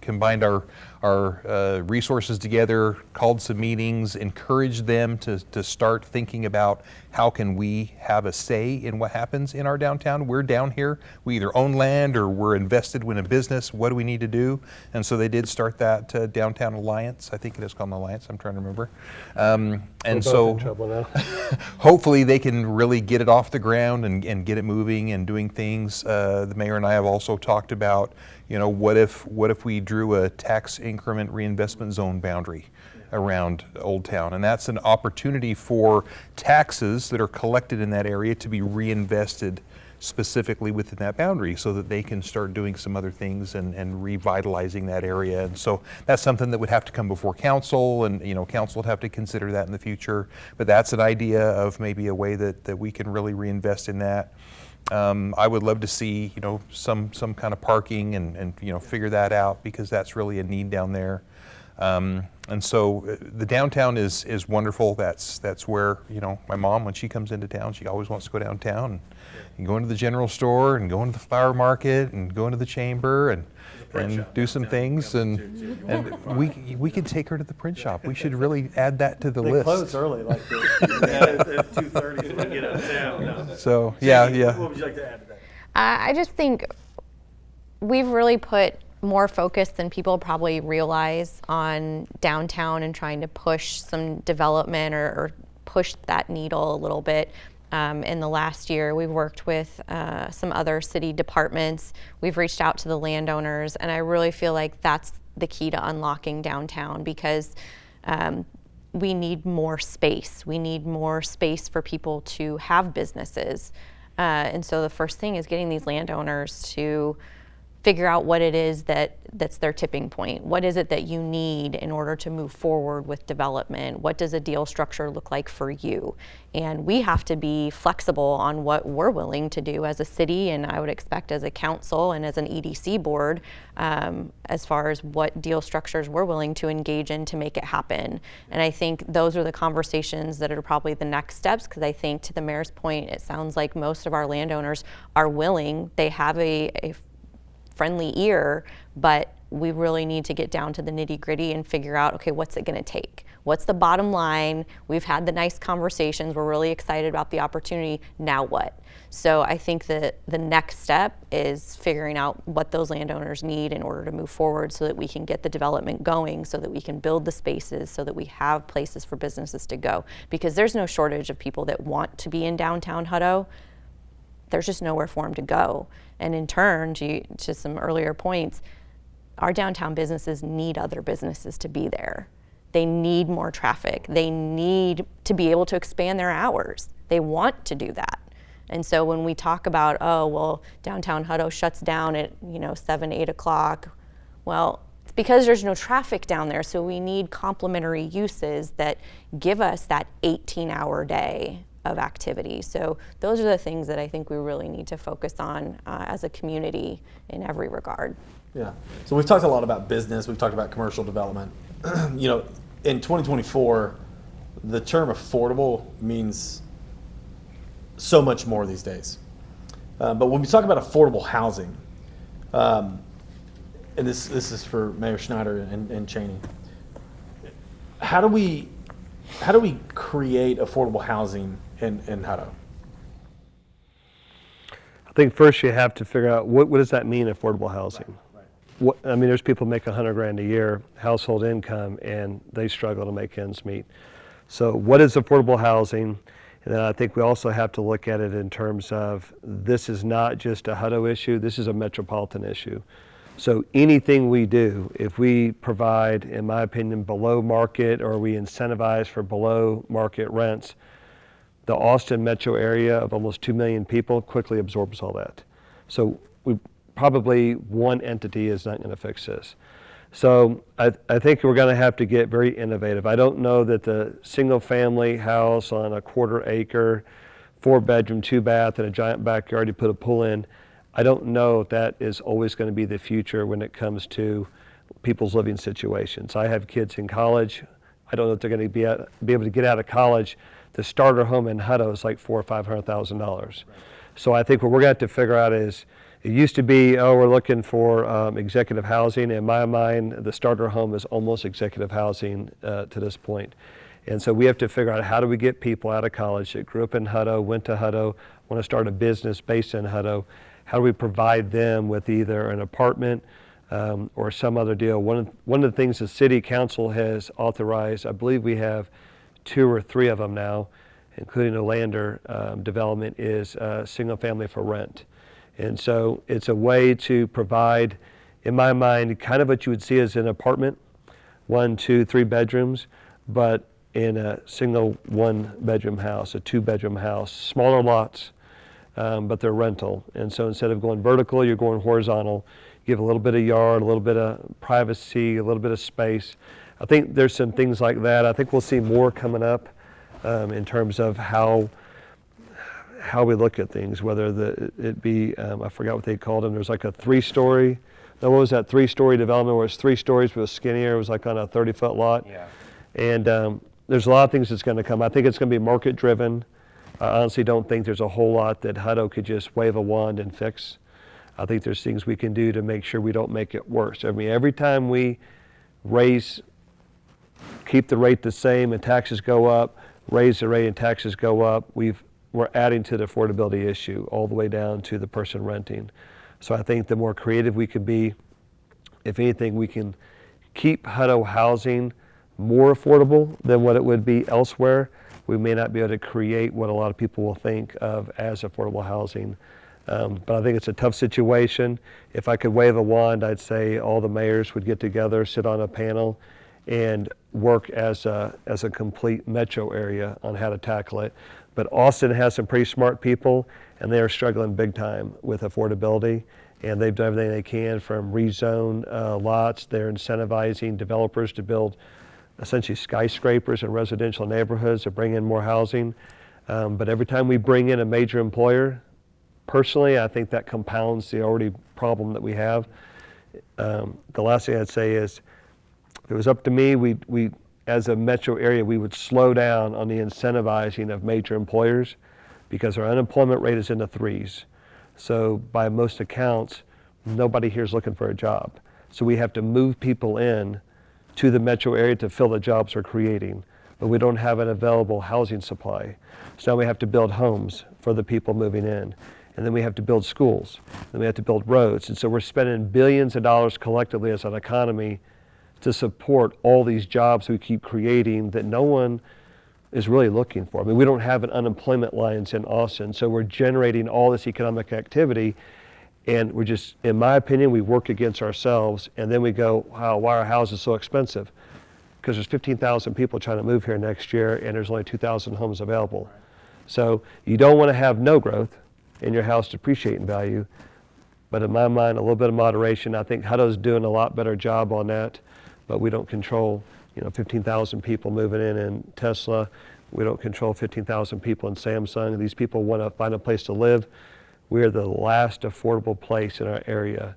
combined our resources together, called some meetings, encouraged them to start thinking about how can we have a say in what happens in our downtown. We're down here. We either own land or we're invested in a business. What do we need to do? And so they did start that Downtown Alliance. I think it is called an alliance. I'm trying to remember. And so hopefully they can really get it off the ground and get it moving and doing things. The mayor and I have also talked about, what if we drew a tax increment reinvestment zone boundary around Old Town, and that's an opportunity for taxes that are collected in that area to be reinvested specifically within that boundary so that they can start doing some other things and revitalizing that area. And so that's something that would have to come before council, and council would have to consider that in the future. But that's an idea of maybe a way that we can really reinvest in that. I would love to see some kind of parking and figure that out, because that's really a need down there. And so the downtown is wonderful. That's where my mom, when she comes into town, she always wants to go downtown and go into the general store and go into the flower market and go into the chamber and do some things, and we could take her to the print shop. We should really add that to the list. They close early, like at 2:30 so we can get out of town. No. So yeah. What would you like to add to that? I just think we've really put more focus than people probably realize on downtown and trying to push some development or push that needle a little bit. In the last year, we've worked with some other city departments. We've reached out to the landowners, and I really feel like that's the key to unlocking downtown, because we need more space. We need more space for people to have businesses. And so the first thing is getting these landowners to figure out what it is that's their tipping point. What is it that you need in order to move forward with development? What does a deal structure look like for you? And we have to be flexible on what we're willing to do as a city, and I would expect as a council and as an EDC board, as far as what deal structures we're willing to engage in to make it happen. And I think those are the conversations that are probably the next steps, because I think, to the mayor's point, it sounds like most of our landowners are willing. They have a friendly ear, but we really need to get down to the nitty gritty and figure out, okay, what's it gonna take? What's the bottom line? We've had the nice conversations. We're really excited about the opportunity. Now what? So I think that the next step is figuring out what those landowners need in order to move forward, so that we can get the development going, so that we can build the spaces, so that we have places for businesses to go. Because there's no shortage of people that want to be in downtown Hutto. There's just nowhere for them to go. And in turn, to some earlier points, our downtown businesses need other businesses to be there. They need more traffic. They need to be able to expand their hours. They want to do that. And so when we talk about, oh, well, downtown Hutto shuts down at 7, 8 o'clock, well, it's because there's no traffic down there. So we need complementary uses that give us that 18-hour day of activity. So those are the things that I think we really need to focus on as a community in every regard. Yeah. So we've talked a lot about business. We've talked about commercial development. In 2024, the term affordable means so much more these days. But when we talk about affordable housing, and this is for Mayor Snyder and Cheney, how do we create affordable housing in Hutto? I think first you have to figure out what does that mean, affordable housing. What, I mean, there's people make $100,000 a year household income, and they struggle to make ends meet. So what is affordable housing? And then I think we also have to look at it in terms of, this is not just a Hutto issue, this is a metropolitan issue. So anything we do, if we provide, in my opinion, below market, or we incentivize for below market rents, the Austin metro area of almost 2 million people quickly absorbs all that. So probably one entity is not going to fix this. So I think we're going to have to get very innovative. I don't know that the single family house on a 1/4 acre, 4-bedroom, 2-bath, and a giant backyard you put a pool in, I don't know if that is always going to be the future when it comes to people's living situations. I have kids in college. I don't know if they're going to be able to get out of college. The starter home in Hutto is like $400,000 or $500,000. Right. So I think what we're going to have to figure out is, it used to be, we're looking for executive housing. In my mind, the starter home is almost executive housing to this point. And so we have to figure out, how do we get people out of college that grew up in Hutto, went to Hutto, want to start a business based in Hutto? How do we provide them with either an apartment or some other deal? One of the things the city council has authorized, I believe we have 2 or 3 of them now, including a Lander development, is single family for rent. And so it's a way to provide, in my mind, kind of what you would see as an apartment, 1, 2, 3 bedrooms, but in a single 1-bedroom house, a 2-bedroom house, smaller lots, but they're rental. And so instead of going vertical, you're going horizontal. You give a little bit of yard, a little bit of privacy, a little bit of space. I think there's some things like that. I think we'll see more coming up in terms of how we look at things, whether it be, I forgot what they called them. There's like a 3-story, no, what was that 3-story development where it's 3 stories but it was skinnier? It was like on a 30-foot lot. Yeah. And there's a lot of things that's going to come. I think it's going to be market driven. I honestly don't think there's a whole lot that Hutto could just wave a wand and fix. I think there's things we can do to make sure we don't make it worse. I mean, every time we keep the rate the same and taxes go up, raise the rate and taxes go up, we're adding to the affordability issue all the way down to the person renting. So I think the more creative we can be, if anything, we can keep Hutto housing more affordable than what it would be elsewhere. We may not be able to create what a lot of people will think of as affordable housing. But I think it's a tough situation. If I could wave a wand, I'd say all the mayors would get together, sit on a panel, and work as a complete metro area on how to tackle it. But Austin has some pretty smart people, and they are struggling big time with affordability. And they've done everything they can, from rezone lots. They're incentivizing developers to build essentially skyscrapers in residential neighborhoods to bring in more housing. But every time we bring in a major employer, personally, I think that compounds the already problem that we have. The last thing I'd say is, if it was up to me, we as a metro area, we would slow down on the incentivizing of major employers, because our unemployment rate is in the 3s. So by most accounts, nobody here is looking for a job. So we have to move people in to the metro area to fill the jobs we're creating, but we don't have an available housing supply. So now we have to build homes for the people moving in, and then we have to build schools, and we have to build roads. And so we're spending billions of dollars collectively as an economy to support all these jobs we keep creating that no one is really looking for. I mean, we don't have an unemployment lines in Austin, so we're generating all this economic activity, and we're just, in my opinion, we work against ourselves, and then we go, wow, why are houses so expensive? Because there's 15,000 people trying to move here next year, and there's only 2,000 homes available. Right. So you don't want to have no growth in your house depreciating value, but in my mind, a little bit of moderation. I think Hutto's doing a lot better job on that, but we don't control 15,000 people moving in Tesla. We don't control 15,000 people in Samsung. These people want to find a place to live. We are the last affordable place in our area,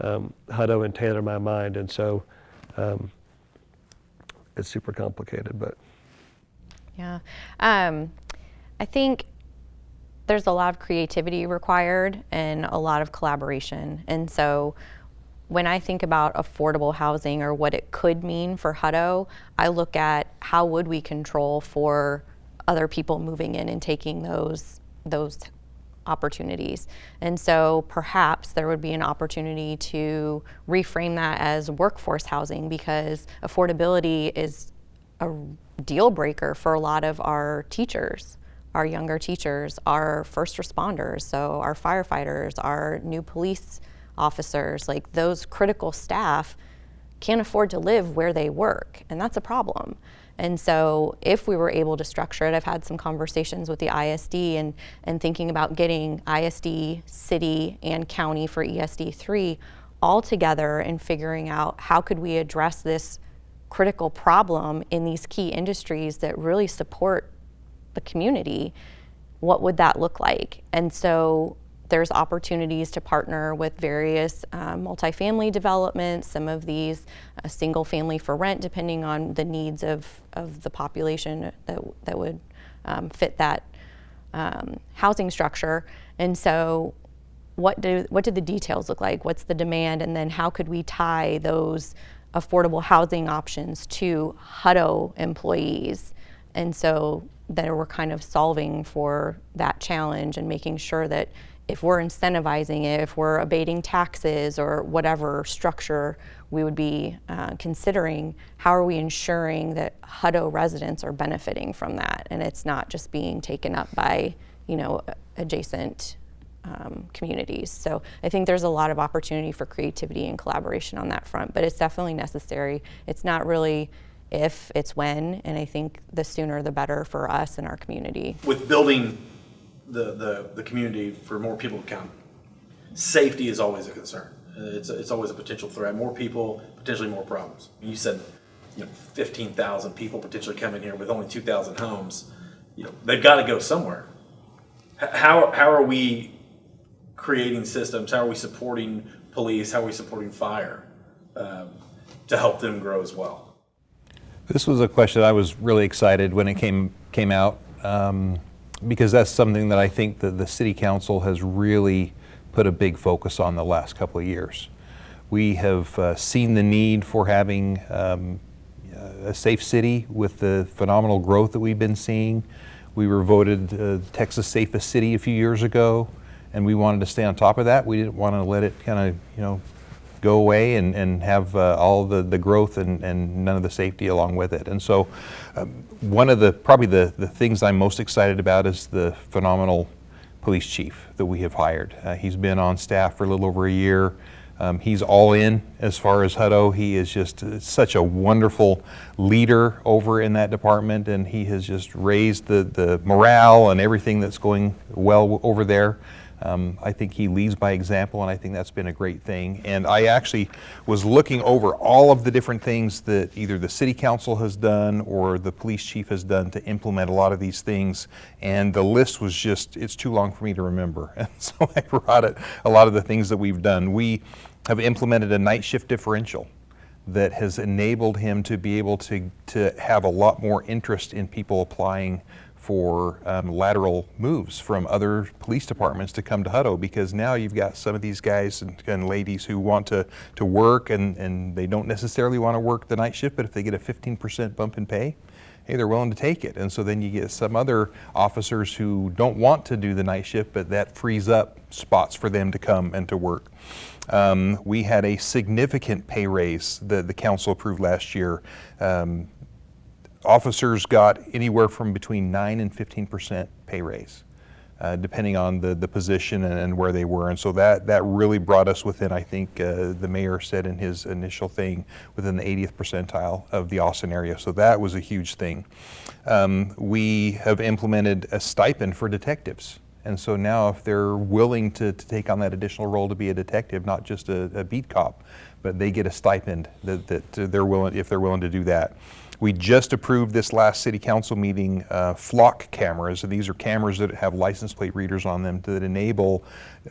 Hutto and Taylor, in my mind. And so it's super complicated, but. Yeah. I think there's a lot of creativity required and a lot of collaboration. And so when I think about affordable housing or what it could mean for Hutto, I look at how would we control for other people moving in and taking those opportunities. And so perhaps there would be an opportunity to reframe that as workforce housing, because affordability is a deal breaker for a lot of our teachers, our younger teachers, our first responders, so our firefighters, our new police officers, like those critical staff can't afford to live where they work, and that's a problem. And so if we were able to structure it, I've had some conversations with the ISD and thinking about getting ISD, city, and county for ESD 3 all together and figuring out how could we address this critical problem in these key industries that really support the community. What would that look like? And so there's opportunities to partner with various multifamily developments, some of these single family for rent, depending on the needs of the population that would fit that housing structure. And so what do the details look like? What's the demand? And then how could we tie those affordable housing options to Hutto employees? And so that we're kind of solving for that challenge and making sure that if we're incentivizing it, if we're abating taxes or whatever structure we would be considering, how are we ensuring that Hutto residents are benefiting from that and it's not just being taken up by, adjacent communities. So I think there's a lot of opportunity for creativity and collaboration on that front, but it's definitely necessary. It's not really if, it's when, and I think the sooner the better for us and our community. With building the community for more people to come, safety is always a concern. It's always a potential threat. More people, potentially more problems. You said 15,000 people potentially coming here with only 2,000 homes. They've got to go somewhere. How are we creating systems? How are we supporting police? How are we supporting fire to help them grow as well? This was a question I was really excited when it came out, because that's something that I think that the City Council has really put a big focus on the last couple of years. We have seen the need for having a safe city with the phenomenal growth that we've been seeing. We were voted Texas safest city a few years ago, and we wanted to stay on top of that. We didn't want to let it kind of, go away and have all the growth and none of the safety along with it. And so one of probably the things I'm most excited about is the phenomenal police chief that we have hired. He's been on staff for a little over a year. He's all in as far as Hutto. He is just such a wonderful leader over in that department, and he has just raised the morale and everything that's going well over there. I think he leads by example, and I think that's been a great thing. And I actually was looking over all of the different things that either the City Council has done or the police chief has done to implement a lot of these things, and the list was just, it's too long for me to remember. And so I brought it, a lot of the things that we've done. We have implemented a night shift differential that has enabled him to be able to have a lot more interest in people applying for lateral moves from other police departments to come to Hutto, because now you've got some of these guys and ladies who want to work and they don't necessarily want to work the night shift, but if they get a 15% bump in pay, hey, they're willing to take it. And so then you get some other officers who don't want to do the night shift, but that frees up spots for them to come and to work. We had a significant pay raise that the council approved last year. Officers got anywhere from between 9 and 15% pay raise, depending on the position and where they were. And so that really brought us within, I think the mayor said in his initial thing, within the 80th percentile of the Austin area. So that was a huge thing. We have implemented a stipend for detectives. And so now if they're willing to take on that additional role to be a detective, not just a beat cop, but they get a stipend that they're willing, if they're willing to do that. We just approved this last city council meeting flock cameras. And these are cameras that have license plate readers on them that enable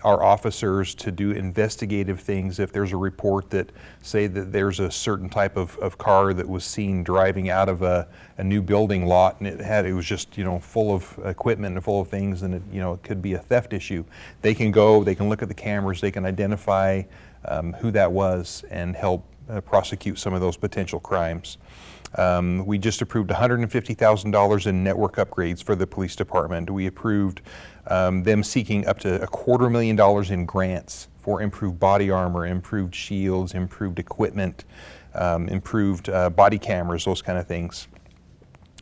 our officers to do investigative things. If there's a report that say that there's a certain type of car that was seen driving out of a new building lot, and it was just, you know, full of equipment and full of things, and it could be a theft issue. They can go, they can look at the cameras, they can identify who that was and help prosecute some of those potential crimes. We just approved $150,000 in network upgrades for the police department. We approved them seeking up to $250,000 in grants for improved body armor, improved shields, improved equipment, improved body cameras, those kind of things.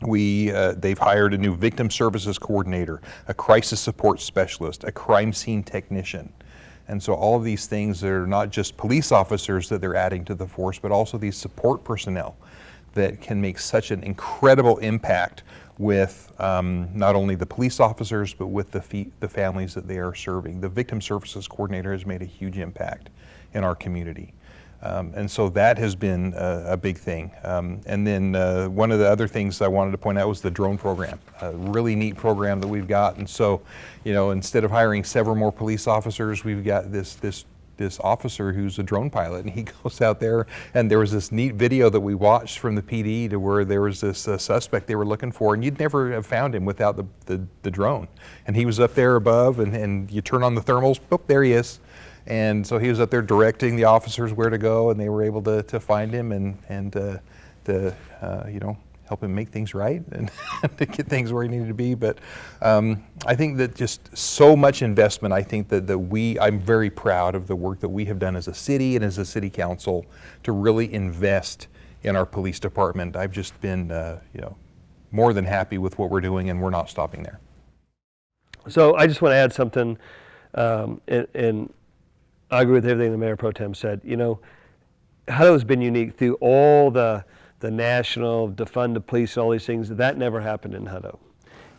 They've hired a new victim services coordinator, a crisis support specialist, a crime scene technician. And so all of these things are not just police officers that they're adding to the force, but also these support personnel that can make such an incredible impact with not only the police officers, but with the families that they are serving. The victim services coordinator has made a huge impact in our community. And so that has been a big thing. And then one of the other things I wanted to point out was the drone program, a really neat program that we've got. And so, you know, instead of hiring several more police officers, we've got this officer who's a drone pilot, and he goes out there, and there was this neat video that we watched from the PD to where there was this suspect they were looking for, and you'd never have found him without the drone. And he was up there above, and you turn on the thermals, boop, there he is. And so he was up there directing the officers where to go, and they were able to find him and you know, help him make things right and to get things where he needed to be. But I think that just so much investment, I think that I'm very proud of the work that we have done as a city and as a city council to really invest in our police department. I've just been you know, more than happy with what we're doing, and we're not stopping there. So I just want to add something, and I agree with everything the Mayor Pro Tem said. You know, Hutto has been unique through all the national defund the police, all these things. That never happened in Hutto.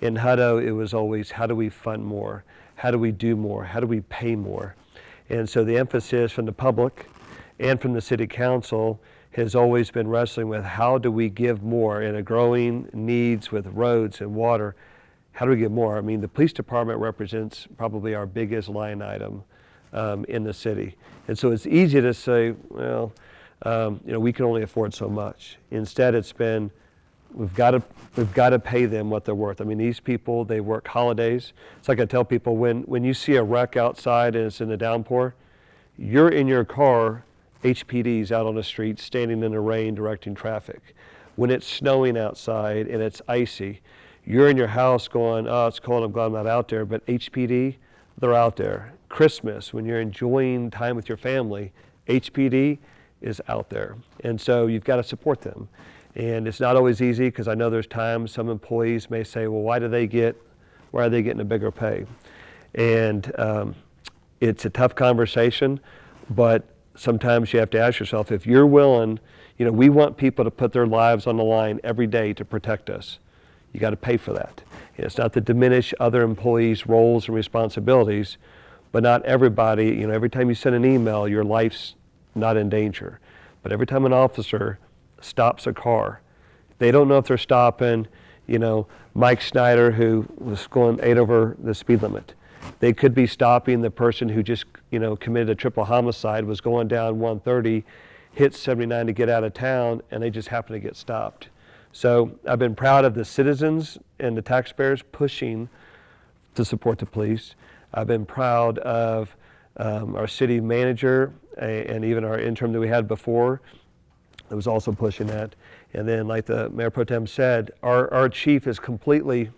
In Hutto, it was always, how do we fund more? How do we do more? How do we pay more? And so the emphasis from the public and from the city council has always been wrestling with, how do we give more in a growing needs with roads and water? How do we give more? I mean, the police department represents probably our biggest line item in the city. And so it's easy to say, well, you know, we can only afford so much. Instead, it's been, we've got to pay them what they're worth. I mean, these people, they work holidays. It's like I tell people, when you see a wreck outside and it's in the downpour, you're in your car, HPD's out on the street, standing in the rain, directing traffic. When it's snowing outside and it's icy, you're in your house going, oh, it's cold, I'm glad I'm not out there. But HPD, they're out there. Christmas, when you're enjoying time with your family, HPD is out there. And so you've got to support them. And it's not always easy, because I know there's times some employees may say, well, why are they getting a bigger pay? And it's a tough conversation, but sometimes you have to ask yourself, if you're willing, you know, we want people to put their lives on the line every day to protect us. You got to pay for that. And it's not to diminish other employees' roles and responsibilities, but not everybody, you know, every time you send an email, your life's not in danger. But every time an officer stops a car, they don't know if they're stopping, you know, Mike Snyder, who was going 8 over the speed limit. They could be stopping the person who just, you know, committed a triple homicide, was going down 130, hit 79 to get out of town, and they just happen to get stopped. So I've been proud of the citizens and the taxpayers pushing to support the police. I've been proud of our city manager and even our interim that we had before that was also pushing that. And then, like the Mayor Pro Tem said, our chief is completely, you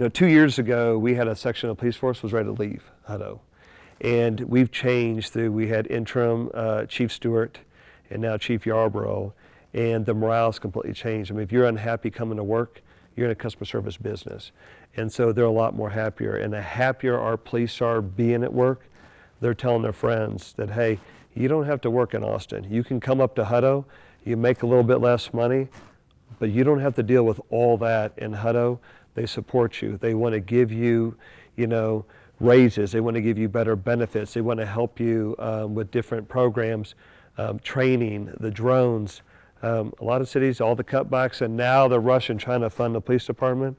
know, 2 years ago we had a section of police force was ready to leave Hutto. And we've changed through, we had interim Chief Stewart and now Chief Yarborough, and the morale's completely changed. I mean, if you're unhappy coming to work, you're in a customer service business. And so they're a lot more happier. And the happier our police are being at work, they're telling their friends that, hey, you don't have to work in Austin. You can come up to Hutto, you make a little bit less money, but you don't have to deal with all that in Hutto. They support you. They want to give you, you know, raises. They want to give you better benefits. They want to help you with different programs, training, the drones, A lot of cities, all the cutbacks, and now they're rushing trying to fund the police department.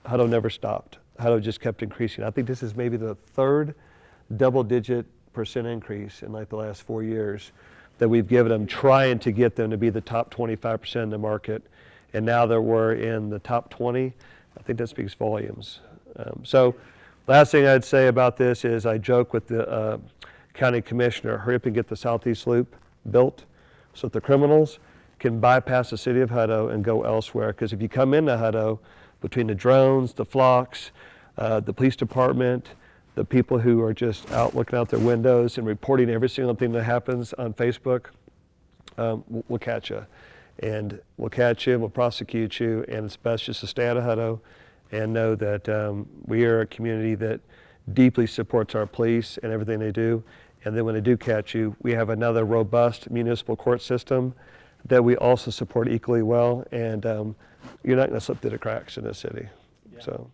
Hutto never stopped. Hutto just kept increasing. I think this is maybe the third double-digit % increase in like the last 4 years that we've given them, trying to get them to be the top 25% in the market. And now that we're in the top 20, I think that speaks volumes. So last thing I'd say about this is I joke with the county commissioner, hurry up and get the Southeast Loop built so that the criminals can bypass the city of Hutto and go elsewhere. Because if you come into Hutto, between the drones, the flocks, the police department, the people who are just out looking out their windows and reporting every single thing that happens on Facebook, we'll catch you. And we'll catch you, we'll prosecute you, and it's best just to stay out of Hutto and know that we are a community that deeply supports our police and everything they do. And then when they do catch you, we have another robust municipal court system that we also support equally well, and you're not going to slip through the cracks in this city. Yeah. So,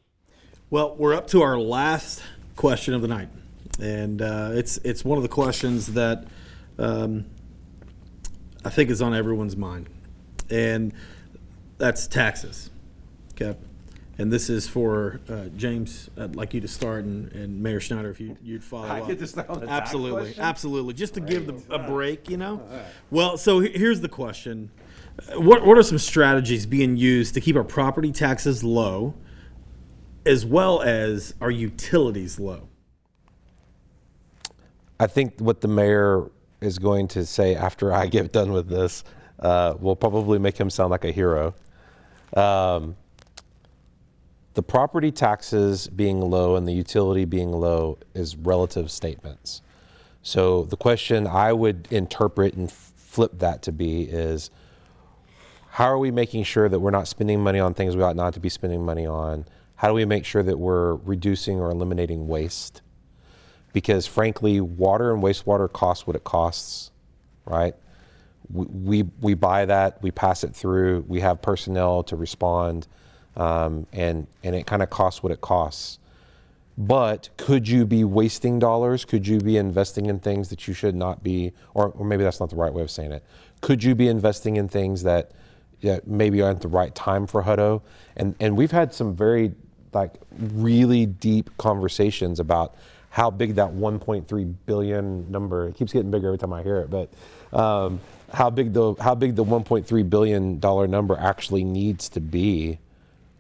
well, we're up to our last question of the night, and it's one of the questions that I think is on everyone's mind, and that's taxes. Okay, and this is for James. I'd like you to start, and Mayor Snyder, if you'd follow up. I get to start on the tax Absolutely, question? absolutely. Just to give a break, you know. Right. Well, so here's the question: What are some strategies being used to keep our property taxes low, as well as our utilities low? I think what the mayor is going to say after I get done with this will probably make him sound like a hero. The property taxes being low and the utility being low is relative statements. So the question I would interpret and flip that to be is, how are we making sure that we're not spending money on things we ought not to be spending money on? How do we make sure that we're reducing or eliminating waste? Because frankly, water and wastewater costs what it costs, right? We buy that, we pass it through, we have personnel to respond, and it kind of costs what it costs. But could you be wasting dollars? Could you be investing in things that you should not be, or maybe that's not the right way of saying it. Could you be investing in things that maybe aren't the right time for Hutto? And we've had some very really deep conversations about how big that 1.3 billion number, it keeps getting bigger every time I hear it, but how big the 1.3 billion dollar number actually needs to be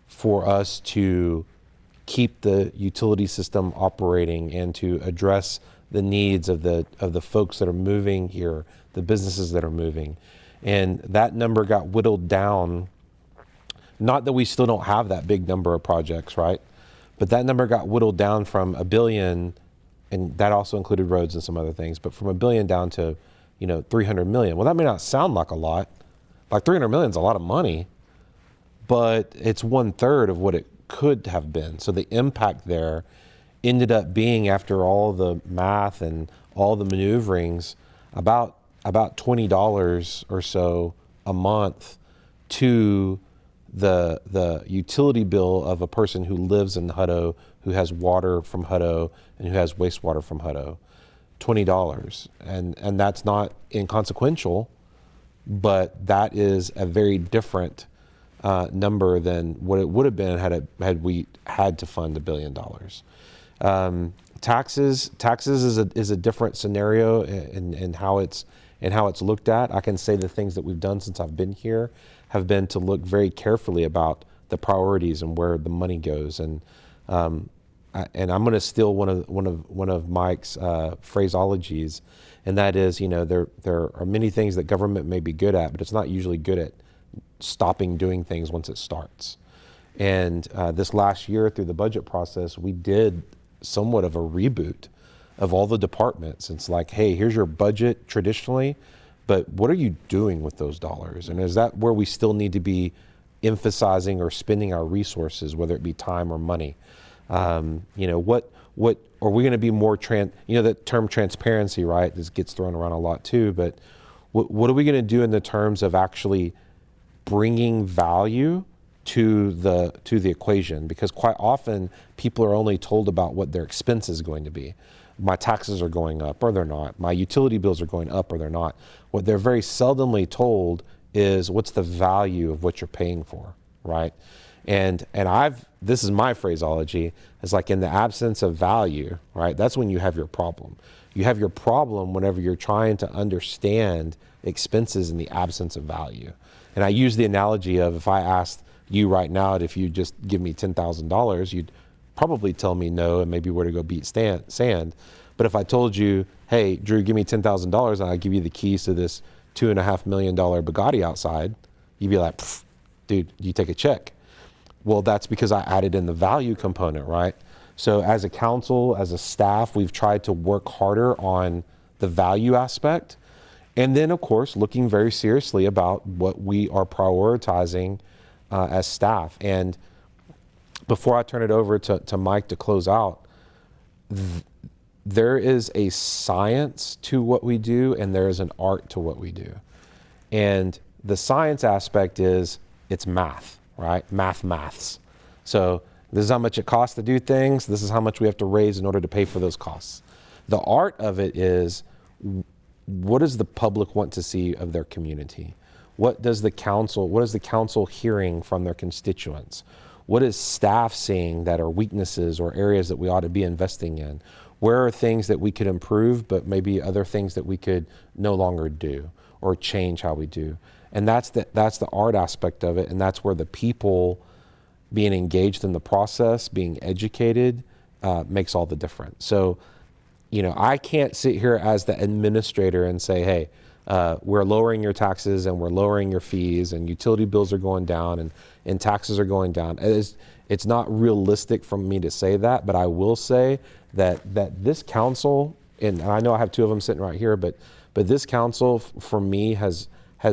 for us to keep the utility system operating and to address the needs of the folks that are moving here, the businesses that are moving. And that number got whittled down. Not that we still don't have that big number of projects, right? But that number got whittled down from $1 billion, and that also included roads and some other things, but from $1 billion down to, $300 million. Well, that may not sound like a lot. Like $300 million is a lot of money, but it's 1/3 of what it could have been. So the impact there ended up being, after all the math and all the maneuverings, about $20 or so a month to the utility bill of a person who lives in Hutto, who has water from Hutto and who has wastewater from Hutto. $20, and that's not inconsequential, but that is a very different number than what it would have been had we had to fund $1 billion. Taxes is a different scenario in how it's looked at. I can say the things that we've done since I've been here have been to look very carefully about the priorities and where the money goes. And I'm going to steal one of Mike's phraseologies, and that is, there are many things that government may be good at, but it's not usually good at stopping doing things once it starts. And this last year, through the budget process, we did somewhat of a reboot of all the departments. It's like, hey, here's your budget traditionally, but what are you doing with those dollars? And is that where we still need to be emphasizing or spending our resources, whether it be time or money? What are we going to be more the term transparency, right? This gets thrown around a lot too, but what are we going to do in the terms of actually bringing value to the equation? Because quite often people are only told about what their expense is going to be. My taxes are going up or they're not. My utility bills are going up or they're not. What they're very seldomly told is what's the value of what you're paying for, right? And this is my phraseology, is like in the absence of value, right? That's when you have your problem. You have your problem whenever you're trying to understand expenses in the absence of value. And I use the analogy of, if I asked you right now if you just give me $10,000, you'd probably tell me no and maybe where to go beat sand. But if I told you, hey, Drew, give me $10,000 and I give you the keys to this $2.5 million Bugatti outside, you'd be like, dude, you take a check. Well, that's because I added in the value component, right? So as a council, as a staff, we've tried to work harder on the value aspect. And then, of course, looking very seriously about what we are prioritizing as staff. And before I turn it over to Mike to close out, there is a science to what we do and there is an art to what we do. And the science aspect is it's math, right? Maths. So this is how much it costs to do things. This is how much we have to raise in order to pay for those costs. The art of it is, what does the public want to see of their community? What is the council hearing from their constituents? What is staff seeing that are weaknesses or areas that we ought to be investing in? Where are things that we could improve, but maybe other things that we could no longer do or change how we do? And that's the art aspect of it, and that's where the people being engaged in the process, being educated, makes all the difference. So, I can't sit here as the administrator and say, hey, we're lowering your taxes and we're lowering your fees and utility bills are going down and taxes are going down. It's not realistic for me to say that, but I will say that this council, and I know I have two of them sitting right here, but this council for me has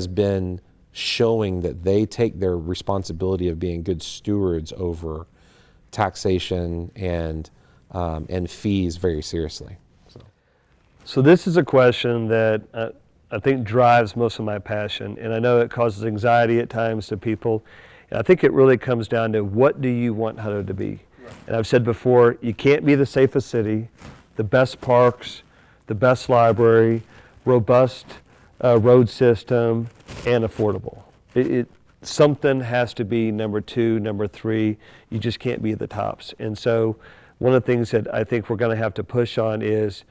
been showing that they take their responsibility of being good stewards over taxation and fees very seriously. So this is a question that I think drives most of my passion, and I know it causes anxiety at times to people. And I think it really comes down to, what do you want Hutto to be? Right. And I've said before, you can't be the safest city, the best parks, the best library, robust road system, and affordable. Something has to be number 2, number 3. You just can't be the tops. And so one of the things that I think we're going to have to push on is,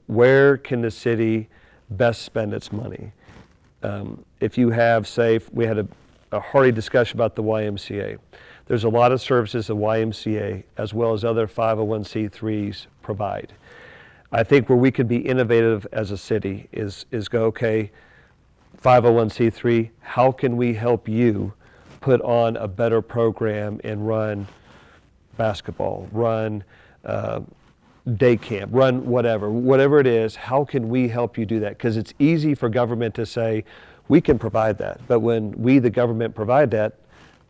where can the city best spend its money? If you have, say, we had a hearty discussion about the YMCA. There's a lot of services the YMCA, as well as other 501c3s, provide. I think where we could be innovative as a city is go, okay, 501c3, how can we help you put on a better program and run basketball, run day camp, run whatever it is, how can we help you do that? Because it's easy for government to say, we can provide that. But when we, the government, provide that,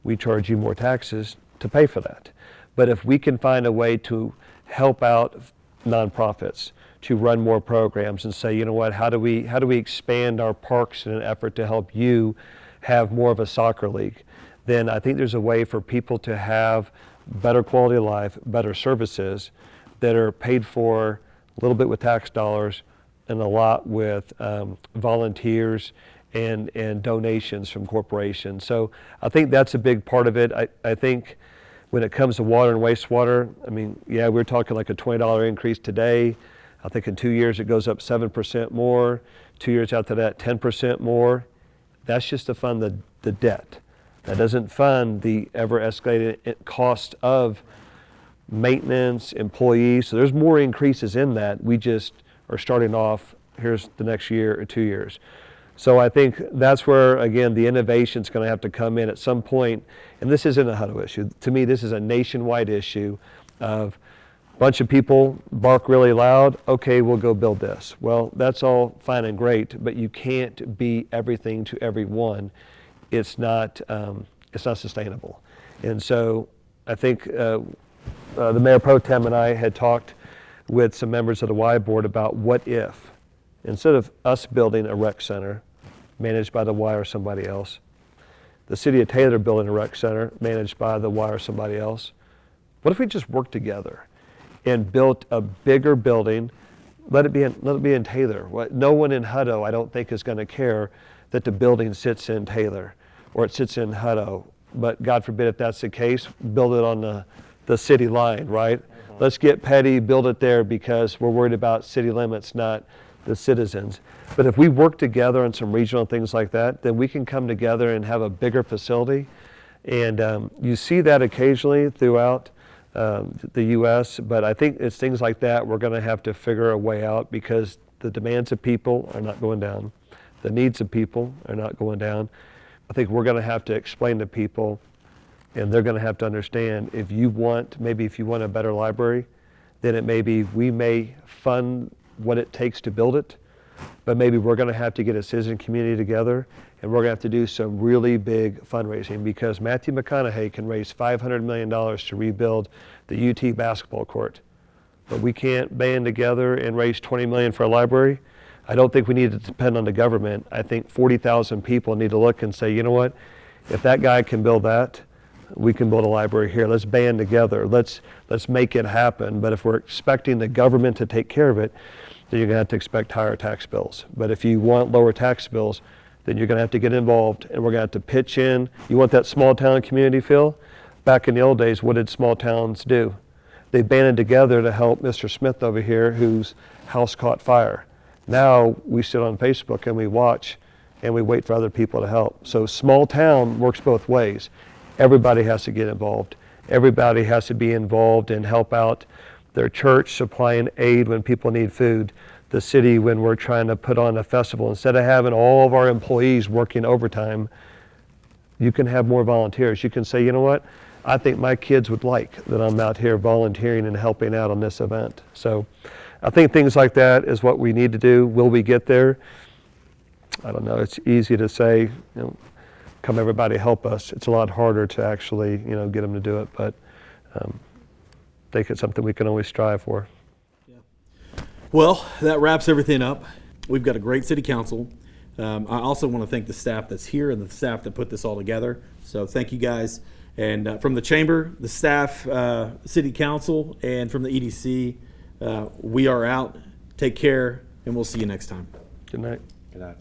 we charge you more taxes to pay for that. But if we can find a way to help out nonprofits to run more programs and say, you know what, how do we expand our parks in an effort to help you have more of a soccer league, then I think there's a way for people to have better quality of life, better services that are paid for a little bit with tax dollars and a lot with volunteers and donations from corporations. So I think that's a big part of it. I think when it comes to water and wastewater, I mean, yeah, we're talking like a $20 increase today. I think in 2 years it goes up 7% more. 2 years after that, 10% more. That's just to fund the debt. That doesn't fund the ever escalating cost of maintenance, employees. So there's more increases in that. We just are starting off, here's the next year or 2 years. So I think that's where, again, the innovation is going to have to come in at some point. And this isn't a Hutto issue. To me, this is a nationwide issue of a bunch of people bark really loud. Okay, we'll go build this. Well, that's all fine and great, but you can't be everything to everyone. It's not sustainable. And so I think the Mayor Pro Tem and I had talked with some members of the Y Board about what if, instead of us building a rec center managed by the Y or somebody else, the city of Taylor building a rec center managed by the Y or somebody else, what if we just worked together and built a bigger building? Let it be in Taylor. No one in Hutto, I don't think, is going to care that the building sits in Taylor or it sits in Hutto. But God forbid if that's the case, build it on the city line, right? Let's get petty, build it there because we're worried about city limits, not the citizens. But if we work together on some regional things like that, then we can come together and have a bigger facility. And you see that occasionally throughout the U.S., but I think it's things like that we're going to have to figure a way out because the demands of people are not going down. The needs of people are not going down. I think we're going to have to explain to people, and they're going to have to understand if you want a better library, then it may be we may fund what it takes to build it, but maybe we're going to have to get a citizen community together and we're going to have to do some really big fundraising because Matthew McConaughey can raise $500 million to rebuild the UT basketball court. But we can't band together and raise $20 million for a library. I don't think we need to depend on the government. I think 40,000 people need to look and say, you know what, if that guy can build that, we can build a library here. Let's band together. Let's make it happen. But if we're expecting the government to take care of it, then you're going to have to expect higher tax bills. But if you want lower tax bills, then you're going to have to get involved and we're going to have to pitch in. You want that small town community feel? Back in the old days, what did small towns do? They banded together to help Mr. Smith over here whose house caught fire. Now we sit on Facebook and we watch and we wait for other people to help. So small town works both ways. Everybody has to get involved. Everybody has to be involved and help out their church supplying aid when people need food, the city when we're trying to put on a festival. Instead of having all of our employees working overtime, you can have more volunteers. You can say, you know what, I think my kids would like that I'm out here volunteering and helping out on this event. So I think things like that is what we need to do. Will we get there? I don't know. It's easy to say, you know, come everybody help us. It's a lot harder to actually, you know, get them to do it. But I think it's something we can always strive for. Well, that wraps everything up. We've got a great city council. I also want to thank the staff that's here and the staff that put this all together. So thank you guys. And from the chamber, the staff, city council, and from the EDC, we are out. Take care, and we'll see you next time. Good night. Good night.